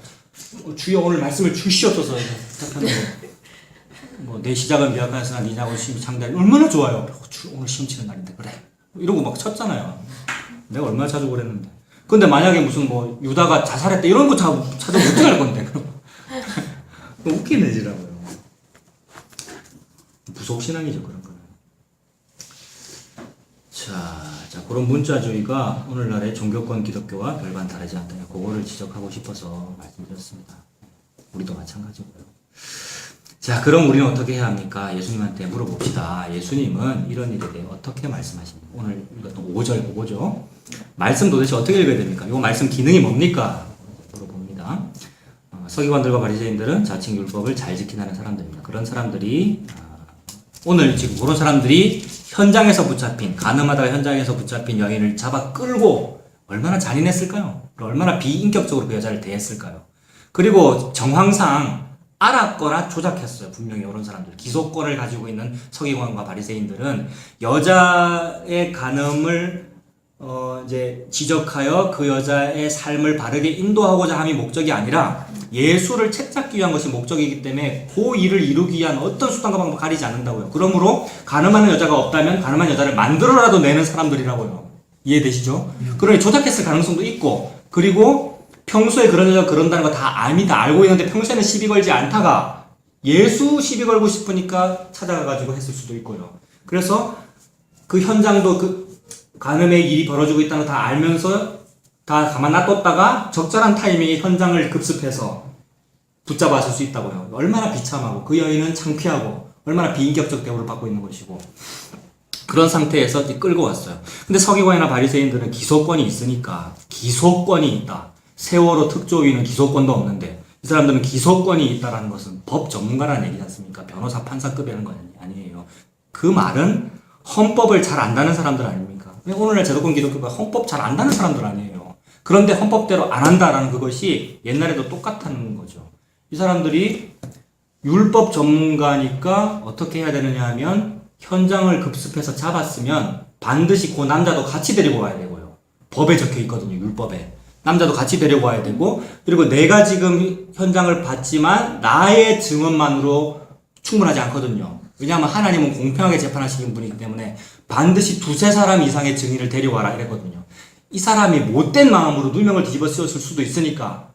S1: 주여 오늘 말씀을 주시옵소서. 뭐 내 시작은 미약하였으나 네 작은 시험이 창대하니 얼마나 좋아요. 오늘 시험 치는 날인데 그래. 이러고 막 쳤잖아요. 내가 얼마나 자주 그랬는데. 근데 만약에 무슨 뭐 유다가 자살했다 이런 거 찾으면 어떻게 할 건데. 웃긴 애지라고요. 무속신앙이죠, 그런 거는. 자, 그런 문자주의가 오늘날의 종교권 기독교와 별반 다르지 않다. 그거를 지적하고 싶어서 말씀드렸습니다. 우리도 마찬가지고요. 자, 그럼 우리는 어떻게 해야 합니까? 예수님한테 물어봅시다. 예수님은 이런 일에 대해 어떻게 말씀하십니까? 오늘 읽었던 5절 그거죠. 말씀 도대체 어떻게 읽어야 됩니까? 이 말씀 기능이 뭡니까? 물어봅니다. 서기관들과 바리새인들은 자칭 율법을 잘 지키는 사람들입니다. 그런 사람들이 오늘 지금 그런 사람들이 현장에서 붙잡힌, 가늠하다가 현장에서 붙잡힌 여인을 잡아 끌고 얼마나 잔인했을까요? 얼마나 비인격적으로 그 여자를 대했을까요? 그리고 정황상 알았거나 조작했어요. 분명히 이런 사람들. 기소권을 가지고 있는 서기관과 바리새인들은 여자의 간음을 이제 지적하여 그 여자의 삶을 바르게 인도하고자 함이 목적이 아니라 예수를 책잡기 위한 것이 목적이기 때문에 그 일을 이루기 위한 어떤 수단과 방법 가리지 않는다고요. 그러므로 가늠하는 여자가 없다면 가늠한 여자를 만들어라도 내는 사람들이라고요. 이해되시죠? 그러니 조작했을 가능성도 있고, 그리고 평소에 그런 여자가 그런다는 거 다 압니다. 알고 있는데 평소에는 시비 걸지 않다가 예수 시비 걸고 싶으니까 찾아가가지고 했을 수도 있고요. 그래서 그 현장도 그 간음의 일이 벌어지고 있다는 거 다 알면서 다 가만 놔뒀다가 적절한 타이밍에 현장을 급습해서 붙잡았을 수 있다고요. 얼마나 비참하고 그 여인은 창피하고 얼마나 비인격적 대우를 받고 있는 것이고, 그런 상태에서 끌고 왔어요. 근데 서기관이나 바리새인들은 기소권이 있으니까, 기소권이 있다. 세월호 특조위는 기소권도 없는데 이 사람들은 기소권이 있다라는 것은 법 전문가라는 얘기지 않습니까? 변호사, 판사급이 하는 거 아니에요. 그 말은 헌법을 잘 안다는 사람들 아닙니까? 오늘날 제도권 기독교가 헌법 잘 안다는 사람들 아니에요. 그런데 헌법대로 안 한다라는 그것이 옛날에도 똑같다는 거죠. 이 사람들이 율법 전문가니까 어떻게 해야 되느냐 하면 현장을 급습해서 잡았으면 반드시 그 남자도 같이 데리고 와야 되고요. 법에 적혀 있거든요. 율법에. 남자도 같이 데리고 와야 되고, 그리고 내가 지금 현장을 봤지만 나의 증언만으로 충분하지 않거든요. 왜냐하면 하나님은 공평하게 재판하시는 분이기 때문에 반드시 2-3사람 이상의 증인을 데려와라 이랬거든요. 이 사람이 못된 마음으로 누명을 뒤집어 씌웠을 수도 있으니까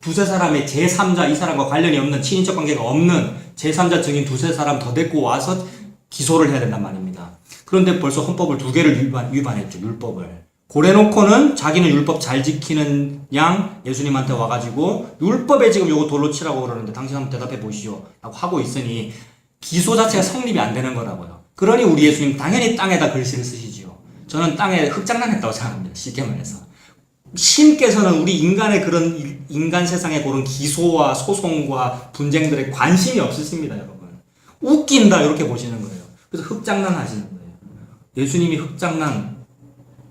S1: 2-3사람의 제3자, 이 사람과 관련이 없는, 친인척 관계가 없는 제3자 증인 2-3사람 더 데리고 와서 기소를 해야 된단 말입니다. 그런데 벌써 헌법을 2개를 위반했죠. 율법을. 고래놓고는 자기는 율법 잘 지키는 양 예수님한테 와가지고 율법에 지금 요거 돌로 치라고 그러는데 당신 한번 대답해 보시오 라고 하고 있으니 기소 자체가 성립이 안 되는 거라고요. 그러니 우리 예수님 당연히 땅에다 글씨를 쓰시지요. 저는 땅에 흙장난했다고 생각합니다. 쉽게 말해서. 신께서는 우리 인간의 그런 인간 세상의 그런 기소와 소송과 분쟁들에 관심이 없으십니다, 여러분. 웃긴다 이렇게 보시는 거예요. 그래서 흙장난 하시는 거예요. 예수님이 흙장난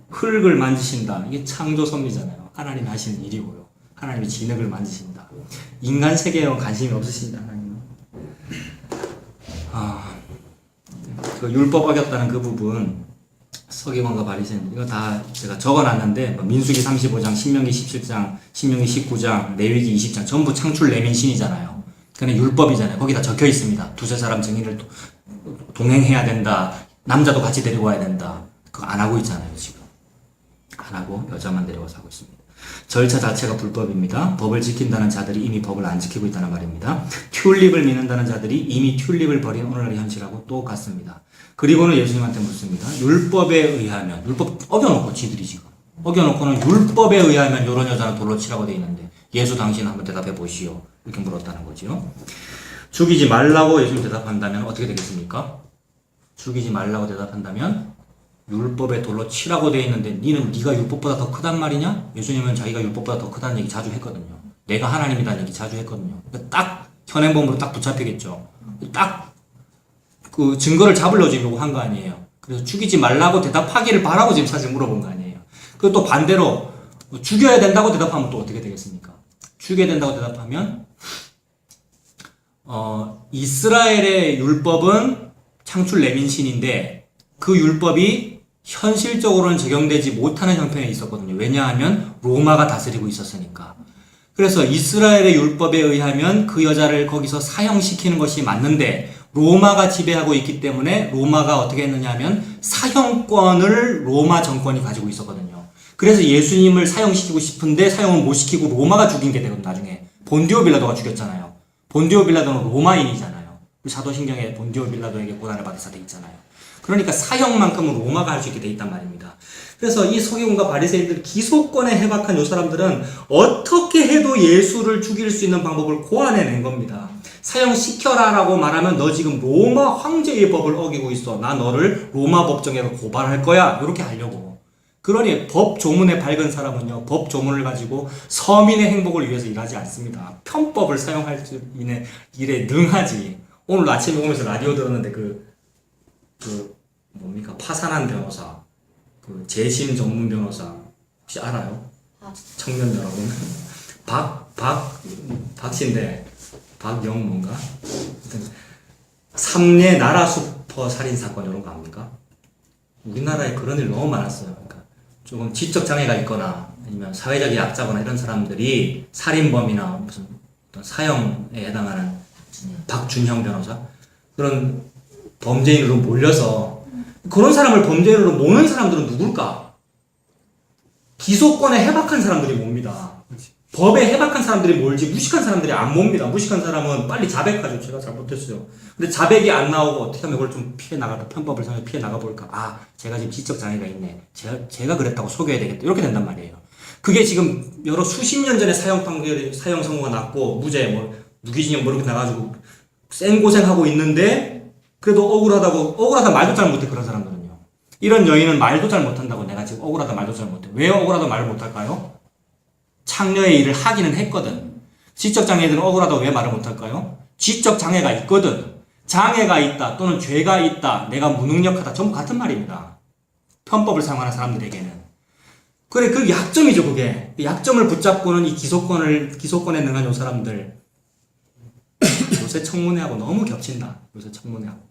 S1: 흙을 만지신다. 이게 창조 섭리잖아요. 하나님이 하시는 일이고요. 하나님이 진흙을 만지신다. 인간 세계에는 관심이 없으십니다. 하나님은. 그 율법 어겼다는 그 부분 서기관과 바리새인 이거 다 제가 적어놨는데 민수기 35장, 신명기 17장, 신명기 19장, 레위기 20장 전부 창출 내민신이잖아요. 그냥 율법이잖아요. 거기 다 적혀 있습니다. 두세 사람 증인을 동행해야 된다. 남자도 같이 데리고 와야 된다. 그거 안 하고 있잖아요. 지금 안 하고 여자만 데려와서 하고 있습니다. 절차 자체가 불법입니다. 법을 지킨다는 자들이 이미 법을 안 지키고 있다는 말입니다. 튤립을 믿는다는 자들이 이미 튤립을 버린 오늘날의 현실하고 똑같습니다. 그리고는 예수님한테 묻습니다. 율법에 의하면, 율법 어겨놓고 지들이 지금 어겨놓고는 율법에 의하면 이런 여자는 돌로 치라고 돼 있는데 예수 당신은 한번 대답해 보시오. 이렇게 물었다는 거죠. 죽이지 말라고 예수님 대답한다면 어떻게 되겠습니까? 죽이지 말라고 대답한다면 율법에 돌로 치라고 돼 있는데 니는 네가 율법보다 더 크단 말이냐? 예수님은 자기가 율법보다 더 크다는 얘기 자주 했거든요. 내가 하나님이라는 얘기 자주 했거든요. 딱 현행범으로 딱 붙잡히겠죠. 딱 그 증거를 잡으려고 지금 요구 한 거 아니에요. 그래서 죽이지 말라고 대답하기를 바라고 지금 사실 물어본 거 아니에요. 그리고 또 반대로 죽여야 된다고 대답하면 또 어떻게 되겠습니까? 죽여야 된다고 대답하면 이스라엘의 율법은 창출 내민신인데 그 율법이 현실적으로는 적용되지 못하는 형편에 있었거든요. 왜냐하면 로마가 다스리고 있었으니까. 그래서 이스라엘의 율법에 의하면 그 여자를 거기서 사형시키는 것이 맞는데 로마가 지배하고 있기 때문에 로마가 어떻게 했느냐 하면 사형권을 로마 정권이 가지고 있었거든요. 그래서 예수님을 사형시키고 싶은데 사형을 못 시키고 로마가 죽인 게 되거든요. 나중에 본디오 빌라도가 죽였잖아요. 본디오 빌라도는 로마인이잖아요. 사도신경에 본디오 빌라도에게 고난을 받은 사례 있잖아요. 그러니까 사형만큼은 로마가 할 수 있게 돼 있단 말입니다. 그래서 이 서기관과 바리새인들 기소권에 해박한 이 사람들은 어떻게 해도 예수를 죽일 수 있는 방법을 고안해낸 겁니다. 사형시켜라라고 말하면 너 지금 로마 황제의 법을 어기고 있어. 나 너를 로마 법정에서 고발할 거야. 이렇게 하려고. 그러니 법 조문에 밝은 사람은요. 법 조문을 가지고 서민의 행복을 위해서 일하지 않습니다. 편법을 사용할 일에 능하지. 오늘 아침에 오면서 라디오 들었는데 뭡니까? 파산한 변호사. 재심 전문 변호사. 혹시 알아요? 청년 여러분. 박씨인데 박영 뭔가? 삼례 나라 슈퍼 살인 사건 이런 거 압니까? 우리나라에 그런 일 너무 많았어요. 그러니까 조금 지적 장애가 있거나 아니면 사회적 약자거나 이런 사람들이 살인범이나 무슨 어떤 사형에 해당하는 박준형 변호사 그런 범죄인으로 몰려서 그런 사람을 범죄인으로 모는 사람들은 누굴까? 기소권에 해박한 사람들이 몹니다. 법에 해박한 사람들이 몰지 무식한 사람들이 안 몹니다. 무식한 사람은 빨리 자백하죠. 제가 잘못했어요. 근데 자백이 안 나오고 어떻게 하면 그걸 좀 피해 나갈까? 편법을 사용해 피해 나가볼까? 아, 제가 지금 지적 장애가 있네. 제가 그랬다고 속여야 되겠다. 이렇게 된단 말이에요. 그게 지금 여러 수십 년 전에 사형 선고가 났고 무죄 무기징역 이렇게 나가지고 생고생하고 있는데 그래도 억울하다 말도 잘 못해. 그런 사람들은요. 이런 여인은 말도 잘 못한다고. 내가 지금 억울하다 말도 잘 못해. 왜 억울하다 말을 못할까요? 창녀의 일을 하기는 했거든. 지적장애들은 억울하다고 왜 말을 못할까요? 지적장애가 있거든. 장애가 있다 또는 죄가 있다, 내가 무능력하다, 전부 같은 말입니다. 편법을 사용하는 사람들에게는. 그래, 그 약점이죠. 그게 약점을 붙잡고는 이 기소권에 능한 요 사람들 요새 청문회하고 너무 겹친다. 요새 청문회하고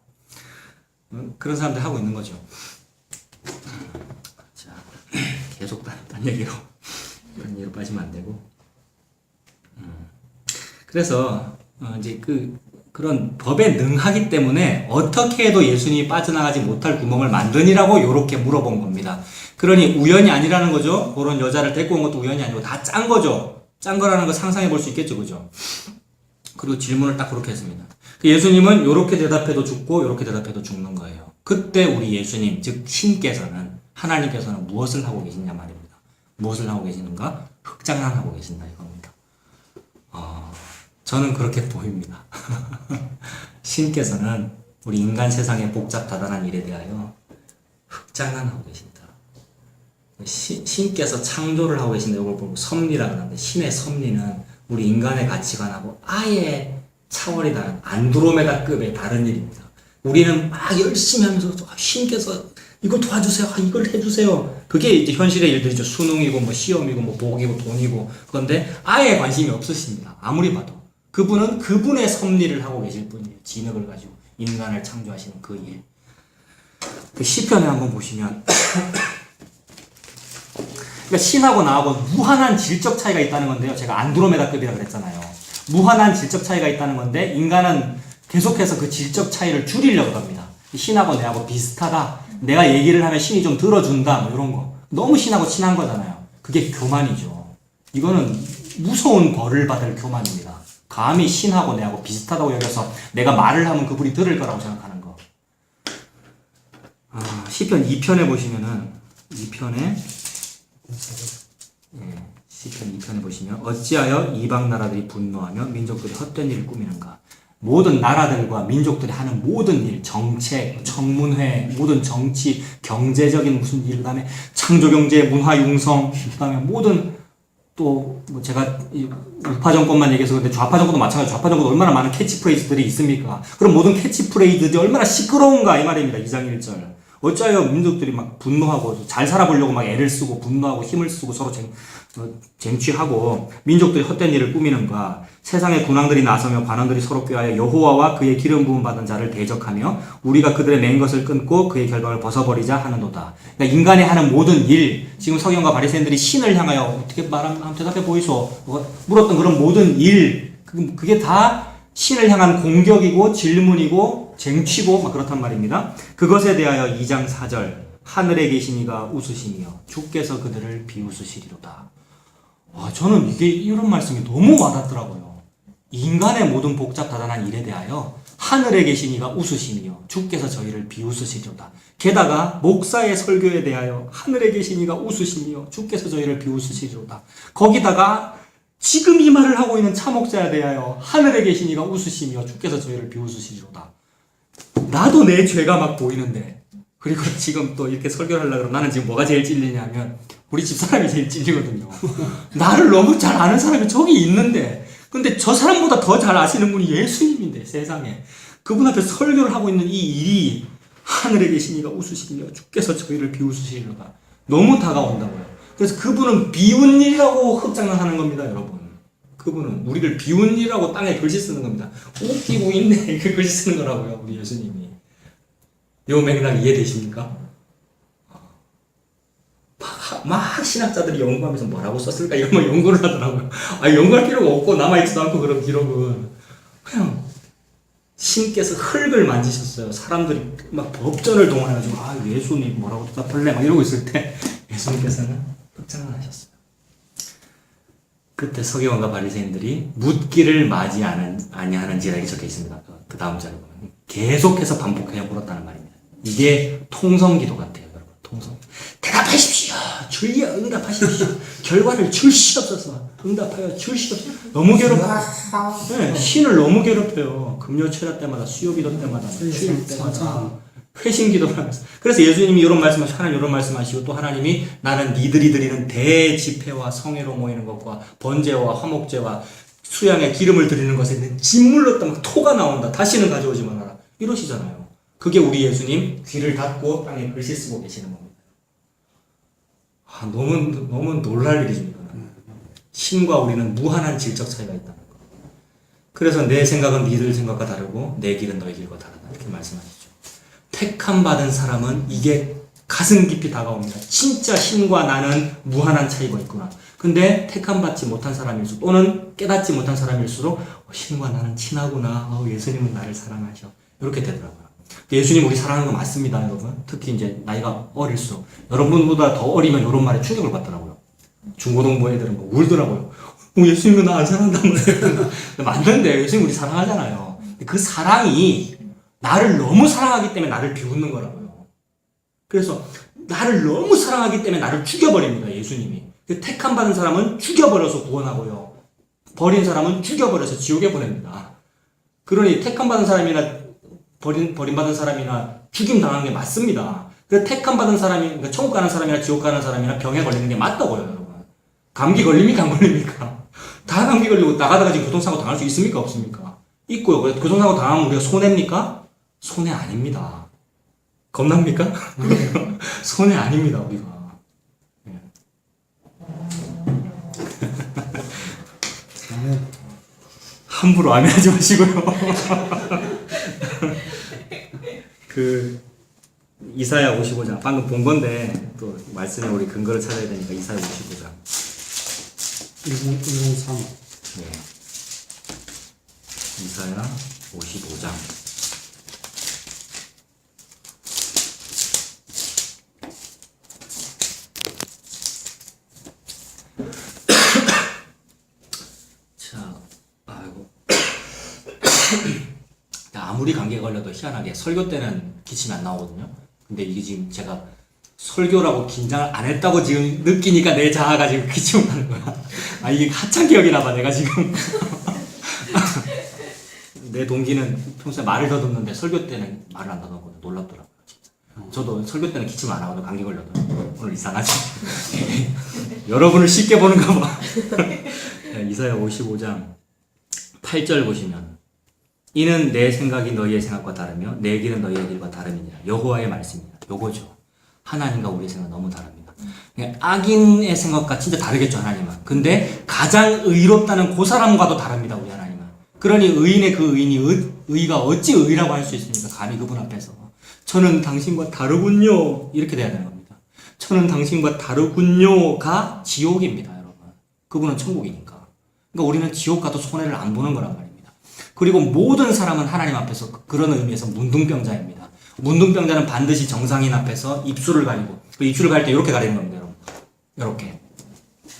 S1: 그런 사람들 하고 있는 거죠. 자, 계속 딴 얘기로 그런 얘기로 빠지면 안 되고. 그래서 이제 그런 법에 능하기 때문에 어떻게 해도 예수님이 빠져나가지 못할 구멍을 만드니라고 요렇게 물어본 겁니다. 그러니 우연이 아니라는 거죠. 그런 여자를 데리고 온 것도 우연이 아니고 다 짠 거죠. 짠 거라는 거 상상해 볼 수 있겠죠. 그죠? 그리고 질문을 딱 그렇게 했습니다. 예수님은 요렇게 대답해도 죽고 요렇게 대답해도 죽는 거예요. 그때 우리 예수님, 즉 신께서는, 하나님께서는 무엇을 하고 계시냐 말입니다. 무엇을 하고 계시는가? 흑장난하고 계신다 이겁니다. 저는 그렇게 보입니다. 신께서는 우리 인간 세상의 복잡다단한 일에 대하여 흑장난하고 계신다. 신께서 창조를 하고 계신다. 이걸 보고 섭리라고 하는데, 신의 섭리는 우리 인간의 가치관하고 아예 차원이 다른 안드로메다급의 다른 일입니다. 우리는 막 열심히 하면서 신께서 이거 도와주세요. 이걸 해주세요. 그게 이제 현실의 일들이죠. 수능이고 뭐 시험이고 뭐 복이고 돈이고. 그런데 아예 관심이 없으십니다. 아무리 봐도. 그분은 그분의 섭리를 하고 계실 뿐이에요. 진흙을 가지고 인간을 창조하시는 그 일. 그 시편에 한번 보시면 그러니까 신하고 나하고 무한한 질적 차이가 있다는 건데요. 제가 안드로메다급이라고 그랬잖아요. 무한한 질적 차이가 있다는 건데 인간은 계속해서 그 질적 차이를 줄이려고 합니다. 신하고 내하고 비슷하다. 내가 얘기를 하면 신이 좀 들어준다. 뭐 이런 거. 너무 신하고 친한 거잖아요. 그게 교만이죠. 이거는 무서운 벌을 받을 교만입니다. 감히 신하고 내하고 비슷하다고 여겨서 내가 말을 하면 그분이 들을 거라고 생각하는 거. 시편 2편에 보시면은 2편에 시편 2편에 보시면 어찌하여 이방 나라들이 분노하며 민족들이 헛된 일을 꾸미는가. 모든 나라들과 민족들이 하는 모든 일, 정책, 청문회, 모든 정치, 경제적인 무슨 일, 그 다음에 창조경제, 문화융성, 그 다음에 모든 또, 뭐 제가 우파 정권만 얘기해서 그런데 좌파 정권도 마찬가지. 좌파 정권도 얼마나 많은 캐치프레이즈들이 있습니까? 그럼 모든 캐치프레이즈들이 얼마나 시끄러운가 이 말입니다. 2장 1절. 어찌하여 민족들이 막 분노하고 잘 살아보려고 막 애를 쓰고 분노하고 힘을 쓰고 서로 쟁취하고 민족들이 헛된 일을 꾸미는가. 세상의 군왕들이 나서며 관원들이 서로 꾀하여 여호와와 그의 기름 부음 받은 자를 대적하며 우리가 그들의 맨 것을 끊고 그의 결박을 벗어버리자 하는도다. 그러니까 인간이 하는 모든 일, 지금 서기관과 바리새인들이 신을 향하여 어떻게 말하면 대답해 보이소 물었던 그런 모든 일, 그게 다 신을 향한 공격이고 질문이고 쟁취고 막 그렇단 말입니다. 그것에 대하여 2장 4절 하늘에 계신 이가 웃으시며 주께서 그들을 비웃으시리로다. 저는 이게 이런 말씀이 너무 와닿더라고요. 인간의 모든 복잡다단한 일에 대하여 하늘에 계신 이가 웃으시며 주께서 저희를 비웃으시리로다. 게다가 목사의 설교에 대하여 하늘에 계신 이가 웃으시며 주께서 저희를 비웃으시리로다. 거기다가 지금 이 말을 하고 있는 차목자에 대하여 하늘에 계신 이가 웃으시며 주께서 저희를 비웃으시리로다. 나도 내 죄가 막 보이는데, 그리고 지금 또 이렇게 설교를 하려고 그러면 나는 지금 뭐가 제일 찔리냐면 우리 집사람이 제일 찔리거든요. 나를 너무 잘 아는 사람이 저기 있는데, 근데 저 사람보다 더 잘 아시는 분이 예수님인데, 세상에 그분 앞에 설교를 하고 있는 이 일이 하늘에 계신 이가 웃으시며 주께서 저희를 비웃으시리로다. 너무 다가온다고요. 그래서 그분은 비운 일이라고 흡장난하는 겁니다, 여러분. 그분은 우리를 비운 일이라고 땅에 글씨 쓰는 겁니다. 웃기고 있네, 이렇게 글씨 쓰는 거라고요, 우리 예수님이. 요 맥락 이해되십니까? 막 신학자들이 연구하면서 뭐라고 썼을까 이런 거 연구를 하더라고요. 연구할 필요가 없고 남아있지도 않고 그런 기록은 그냥 신께서 흙을 만지셨어요. 사람들이 막 법전을 동원해가지고 예수님 뭐라고 대답할래 막 이러고 있을 때 예수님께서는 흑장을 하셨어요. 그때 서기관과 바리새인들이 묻기를 맞이 아니하는지라 이렇게 적혀 있습니다. 그 다음 절에 보면 계속해서 반복해서 물었다는 말입니다. 이게 통성기도 같아요, 여러분. 통성. 대답하십시오. 주여 응답하십시오. 결과를 줄시옵소서. 응답하여 줄시옵소서. 너무 괴롭혀요. 네, 신을 너무 괴롭혀요. 금요 철야 때마다, 수요기도 때마다, 주일 때마다 회심 기도를 하면서. 그래서 예수님이 이런 말씀하시고 하나님 이런 말씀하시고 또 하나님이 나는 니들이 드리는 대집회와 성회로 모이는 것과 번제와 화목제와 수양의 기름을 드리는 것에 진물로 막 토가 나온다. 다시는 가져오지 말아라. 이러시잖아요. 그게 우리 예수님 귀를 닫고 땅에 글씨 쓰고 계시는 겁니다. 너무 놀랄 일이죠. 신과 우리는 무한한 질적 차이가 있다는 거. 그래서 내 생각은 니들 생각과 다르고 내 길은 너희 길과 다르다. 이렇게 말씀하시죠. 택함 받은 사람은 이게 가슴 깊이 다가옵니다. 진짜 신과 나는 무한한 차이가 있구나. 근데 택함 받지 못한 사람일수록 또는 깨닫지 못한 사람일수록 신과 나는 친하구나. 예수님은 나를 사랑하셔. 이렇게 되더라고요. 예수님 우리 사랑하는 거 맞습니다, 여러분. 특히 이제 나이가 어릴수록 여러분보다 더 어리면 이런 말에 충격을 받더라고요. 중고등부 애들은 뭐 울더라고요. 예수님은 나 안 사랑한단 말이에요. 맞는데 예수님 우리 사랑하잖아요. 그 사랑이 나를 너무 사랑하기 때문에 나를 비웃는 거라고요. 그래서 나를 너무 사랑하기 때문에 나를 죽여버립니다, 예수님이. 택함 받은 사람은 죽여버려서 구원하고요. 버린 사람은 죽여버려서 지옥에 보냅니다. 그러니 택함 받은 사람이나 버림받은 사람이나 죽임 당한 게 맞습니다. 그 택함 받은 사람이, 그러니까 천국 가는 사람이나 지옥 가는 사람이나 병에 걸리는 게 맞다고요, 여러분. 감기 걸립니까, 안 걸립니까? 다 감기 걸리고 나가다가 지금 교통사고 당할 수 있습니까, 없습니까? 있고요. 교통사고 당하면 우리가 손해입니까? 손해 아닙니다. 겁납니까? 손해 아닙니다, 우리가.
S2: 아멘.
S1: 함부로 아멘하지 마시고요. 그 이사야 55장 방금 본 건데 또 말씀에 우리 근거를 찾아야 되니까 이사야 55장.
S2: 103.
S1: 네. 이사야 55장. 자, 아이고. 아무리 감기에 걸려도 희한하게 설교 때는 기침이 안 나오거든요. 근데 이게 지금 제가 설교라고 긴장을 안 했다고 지금 느끼니까 내 자아가 지금 기침을 하는 거야. 아, 이게 하찮기억이나 봐, 내가 지금. 내 동기는 평소에 말을 더듬는데 설교 때는 말을 안 더듬거든요. 놀랍더라고요, 진짜. 저도 설교 때는 기침 안 하거든요, 감기 걸려도. 오늘 이상하지? 여러분을 쉽게 보는가 봐. 이사야 55장 8절 보시면 이는 내 생각이 너희의 생각과 다르며 내 길은 너희의 길과 다름이니라. 여호와의 말씀이다. 요거죠. 하나님과 우리의 생각 너무 다릅니다. 악인의 생각과 진짜 다르겠죠, 하나님은. 근데 가장 의롭다는 그 사람과도 다릅니다, 우리 하나님은. 그러니 의인의 그 의인이 의가 어찌 의라고 할 수 있습니까? 감히 그분 앞에서. 저는 당신과 다르군요. 이렇게 돼야 되는 겁니다. 저는 당신과 다르군요가 지옥입니다, 여러분. 그분은 천국이니까. 그러니까 우리는 지옥 가도 손해를 안 보는 거란 말입니다. 그리고 모든 사람은 하나님 앞에서 그런 의미에서 문둥병자입니다. 문둥병자는 반드시 정상인 앞에서 입술을 가리고, 그 입술을 가릴 때 이렇게 가리는 겁니다, 여러분. 이렇게.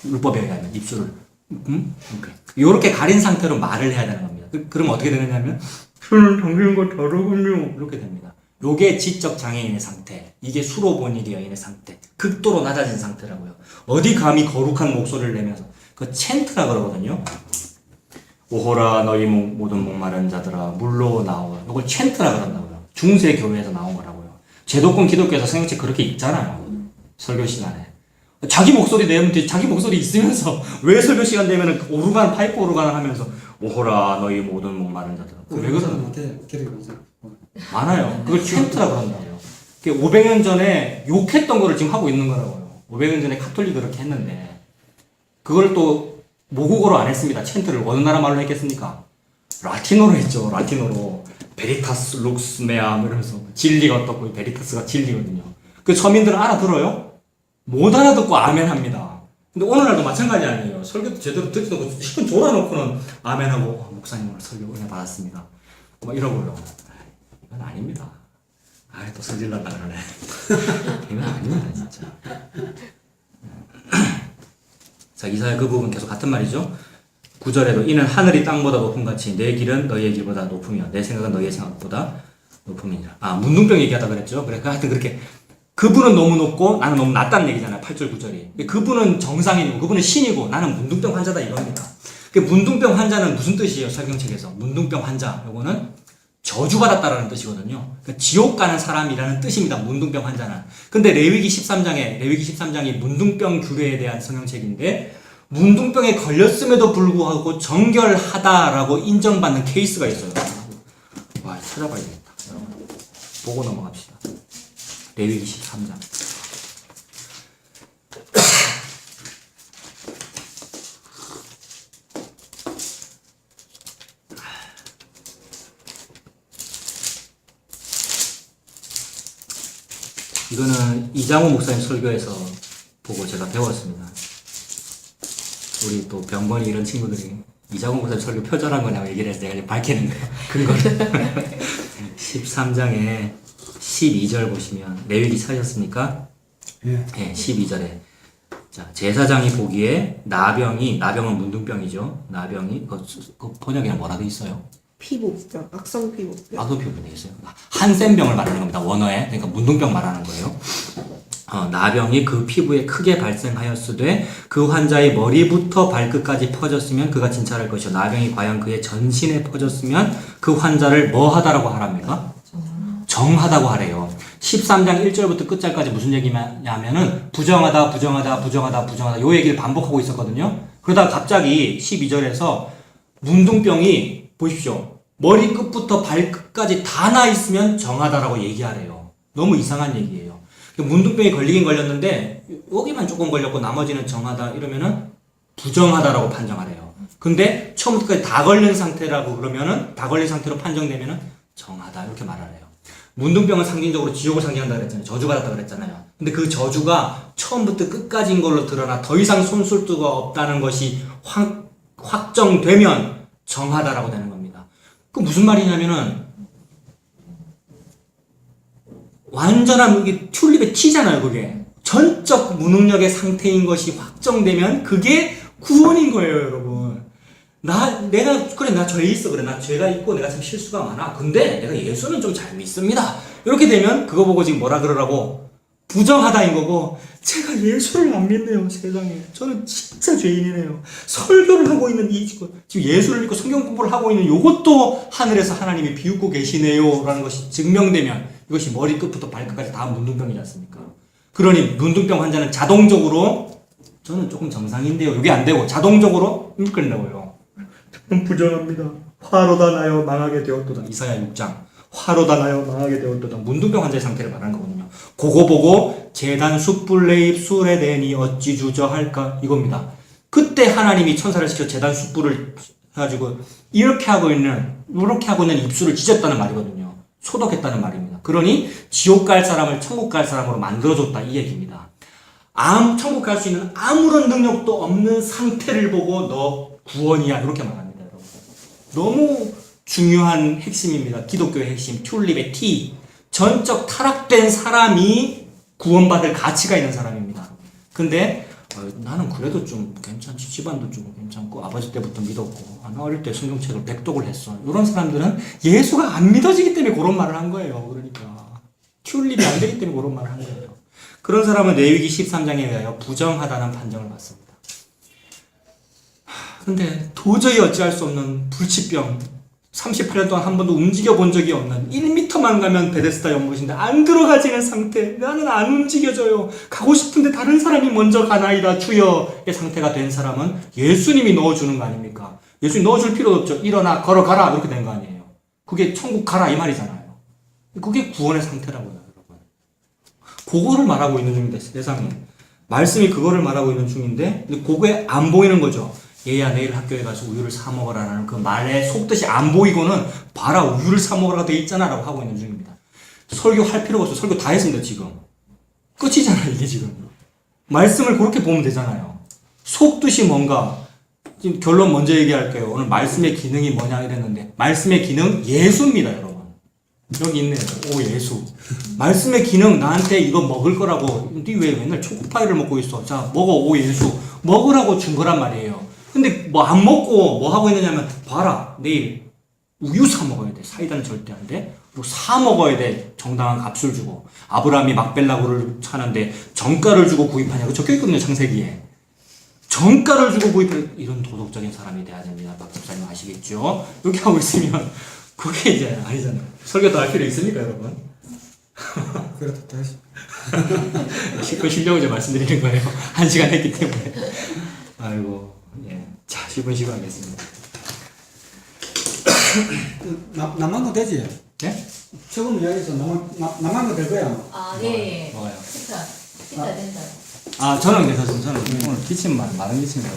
S1: 율법에 의하면 입술을. 이렇게 가린 상태로 말을 해야 되는 겁니다. 그러면 어떻게 되느냐면, 저는 당신과 다르군요. 이렇게 됩니다. 요게 지적 장애인의 상태. 이게 수로보니 여인의 상태. 극도로 낮아진 상태라고요. 어디 감히 거룩한 목소리를 내면서. 그 챈트라 그러거든요. 오호라 너희 모든 목마른 자들아 물로 나오라. 이걸 챈트라 그런다고요. 중세 교회에서 나온 거라고요. 제도권 기독교에서 성경책 그렇게 읽잖아요. 설교 시간에. 자기 목소리 내면 돼. 자기 목소리 있으면서 왜 설교 시간 되면 오르간 파이프 오르간을 하면서 오호라 너희 모든 목마른 자들아. 왜 그러나? 많아요. 그걸 챈트라 그런다고요. 500년 전에 욕했던 거를 지금 하고 있는 거라고요. 500년 전에 카톨릭이 그렇게 했는데 그걸 또 모국어로 안 했습니다. 챈트를 어느 나라 말로 했겠습니까? 라틴어로 했죠. 라틴어로 베리타스 룩스 메아 이러면서 진리가 어떻고 베리타스가 진리거든요. 그 서민들은 알아들어요? 못 알아듣고 아멘 합니다. 근데 오늘날도 마찬가지 아니에요. 설교도 제대로 듣지도 않고 시간 졸아놓고는 아멘하고 목사님 오늘 설교 은혜 받았습니다. 막 이러고요. 이건 아닙니다. 아, 또 성질난다 그러네. 이건 아닙니다, 진짜. 자, 이사야 그 부분 계속 같은 말이죠. 9절에도 이는 하늘이 땅보다 높음 같이 내 길은 너희의 길보다 높으며 내 생각은 너희의 생각보다 높음이니라. 아, 문둥병 얘기하다 그랬죠. 그래, 하여튼 그렇게 그분은 너무 높고 나는 너무 낮다는 얘기잖아요. 8절 9절이. 그분은 정상인이고 그분은 신이고 나는 문둥병 환자다 이겁니다. 그 문둥병 환자는 무슨 뜻이에요? 설경책에서 문둥병 환자 요거는 저주받았다라는 뜻이거든요. 그러니까 지옥 가는 사람이라는 뜻입니다. 문둥병 환자는. 근데 레위기 13장이 문둥병 규례에 대한 성경책인데 문둥병에 걸렸음에도 불구하고 정결하다라고 인정받는 케이스가 있어요. 와, 찾아봐야겠다. 여러분. 보고 넘어갑시다. 레위기 13장. 이거는 이장호 목사님 설교에서 보고 제가 배웠습니다. 우리 또 병건이 이런 친구들이 이장호 목사님 설교 표절한 거냐고 얘기를 해서 내가 밝히는 거예요. 근거를. 13장에 12절 보시면 레위기 찾으셨습니까?
S2: 예.
S1: 네, 12절에 자, 제사장이 보기에 나병은 문둥병이죠. 나병이 그 번역에는 뭐라고 있어요?
S3: 피부병, 악성 피부병.
S1: 악성 피부병 돼 있어요. 한센병을 말하는 겁니다. 원어에. 그러니까 문둥병 말하는 거예요. 나병이 그 피부에 크게 발생하였으되 그 환자의 머리부터 발끝까지 퍼졌으면 그가 진찰할 것이요 나병이 과연 그의 전신에 퍼졌으면 그 환자를 뭐 하다라고 하랍니까? 정하다고 하래요. 13장 1절부터 끝절까지 무슨 얘기냐면은 부정하다 요 얘기를 반복하고 있었거든요. 그러다가 갑자기 12절에서 문둥병이 보십시오. 머리 끝부터 발끝까지 다 나 있으면 정하다라고 얘기하래요. 너무 이상한 얘기예요. 문둥병이 걸리긴 걸렸는데 여기만 조금 걸렸고 나머지는 정하다 이러면은 부정하다라고 판정하래요. 근데 처음부터까지 다 걸린 상태라고 그러면은 다 걸린 상태로 판정되면은 정하다 이렇게 말하래요. 문둥병은 상징적으로 지옥을 상징한다 그랬잖아요. 저주 받았다 그랬잖아요. 근데 그 저주가 처음부터 끝까지인 걸로 드러나 더 이상 손쓸 데가 없다는 것이 확정되면 정하다라고 되는 겁니다. 그 무슨 말이냐면은 완전한 이게 튤립의 티잖아요. 그게 전적 무능력의 상태인 것이 확정되면 그게 구원인 거예요, 여러분. 나 죄 있어. 그래. 나 죄가 있고 내가 참 실수가 많아. 근데 내가 예수는 좀 잘 믿습니다. 이렇게 되면 그거 보고 지금 뭐라 그러라고? 부정하다인 거고, 제가 예수를 안 믿네요, 세상에. 저는 진짜 죄인이네요. 설교를 하고 있는 지금 예수를 믿고 성경 공부를 하고 있는 요것도 하늘에서 하나님이 비웃고 계시네요. 라는 것이 증명되면 이것이 머리끝부터 발끝까지 다 문둥병이지 않습니까? 그러니 문둥병 환자는 자동적으로 저는 조금 정상인데요. 이게 안 되고 자동적으로 끝나고요. 저는 부정합니다. 화로다 나여 망하게 되었도다. 이사야 6장. 화로다 나여 망하게 되었도다. 문둥병 환자의 상태를 말하는 거거든요. 그거 보고 재단 숯불 내입 술에 대니 어찌 주저할까 이겁니다. 그때 하나님이 천사를 시켜 재단 숯불을 해가지고 이렇게 하고 있는 입술을 찢었다는 말이거든요. 소독했다는 말입니다. 그러니 지옥 갈 사람을 천국 갈 사람으로 만들어줬다 이 얘기입니다. 천국 갈 수 있는 아무런 능력도 없는 상태를 보고 너 구원이야 이렇게 말합니다. 여러분. 너무 중요한 핵심입니다. 기독교의 핵심 튤립의 T. 전적 타락된 사람이 구원받을 가치가 있는 사람입니다. 근데 나는 그래도 좀 괜찮지. 집안도 좀 괜찮고 아버지 때부터 믿었고 나 어릴 때 성경책을 백독을 했어. 이런 사람들은 예수가 안 믿어지기 때문에 그런 말을 한 거예요. 그러니까 튤립이 안 되기 때문에 그런 말을 한 거예요. 그런 사람은 레위기 13장에 의하여 부정하다는 판정을 받습니다. 근데 도저히 어찌할 수 없는 불치병 38년 동안 한 번도 움직여 본 적이 없는 1m만 가면 베데스다 연못인데 안 들어가지는 상태. 나는 안 움직여져요. 가고 싶은데 다른 사람이 먼저 가나이다 주여의 상태가 된 사람은 예수님이 넣어주는 거 아닙니까? 예수님 넣어줄 필요도 없죠. 일어나 걸어가라 이렇게 된 거 아니에요. 그게 천국 가라 이 말이잖아요. 그게 구원의 상태라고요, 여러분. 그거를 말하고 있는 중인데 세상에 말씀이 그거를 말하고 있는 중인데 그거에 안 보이는 거죠. 얘야 내일 학교에 가서 우유를 사 먹어라라는 그 말의 속뜻이 안 보이고는 봐라 우유를 사 먹으라고 돼 있잖아 라고 하고 있는 중입니다. 설교할 필요가 없어. 설교 다 했습니다. 지금 끝이잖아요. 이게 지금 말씀을 그렇게 보면 되잖아요. 속뜻이 뭔가 지금 결론 먼저 얘기할게요. 오늘 말씀의 기능이 뭐냐 이랬는데 말씀의 기능 예수입니다. 여러분 여기 있네요. 오 예수. 말씀의 기능 나한테 이거 먹을 거라고. 니 왜 맨날 초코파이를 먹고 있어. 자 먹어 오 예수. 먹으라고 준 거란 말이에요. 근데 뭐 안 먹고 뭐 하고 있느냐면 봐라 내일 우유 사 먹어야 돼. 사이다는 절대 안 돼. 그리고 사 먹어야 돼. 정당한 값을 주고. 아브라함이 막벨라고를 사는데 정가를 주고 구입하냐고 적혀있거든요. 창세기에. 정가를 주고 구입해. 이런 도덕적인 사람이 돼야 됩니다. 박 집사님 아시겠죠? 이렇게 하고 있으면 그게 이제 아니잖아요. 설교 더 할 필요 있습니까 여러분?
S2: 그렇다 다시.
S1: 그 실력을 좀 말씀드리는 거예요. 1시간 했기 때문에. 아이고 예. 자 10분 쉬고 하겠습니다.
S2: 남한거 되지?
S1: 네?
S2: 처음 이야기해서 남한거 될 거야.
S4: 아, 네.
S1: 뭐가요?
S4: 피자 된다.
S1: 아 저는 그래서 저는 오늘 기침만 마른 기침이라고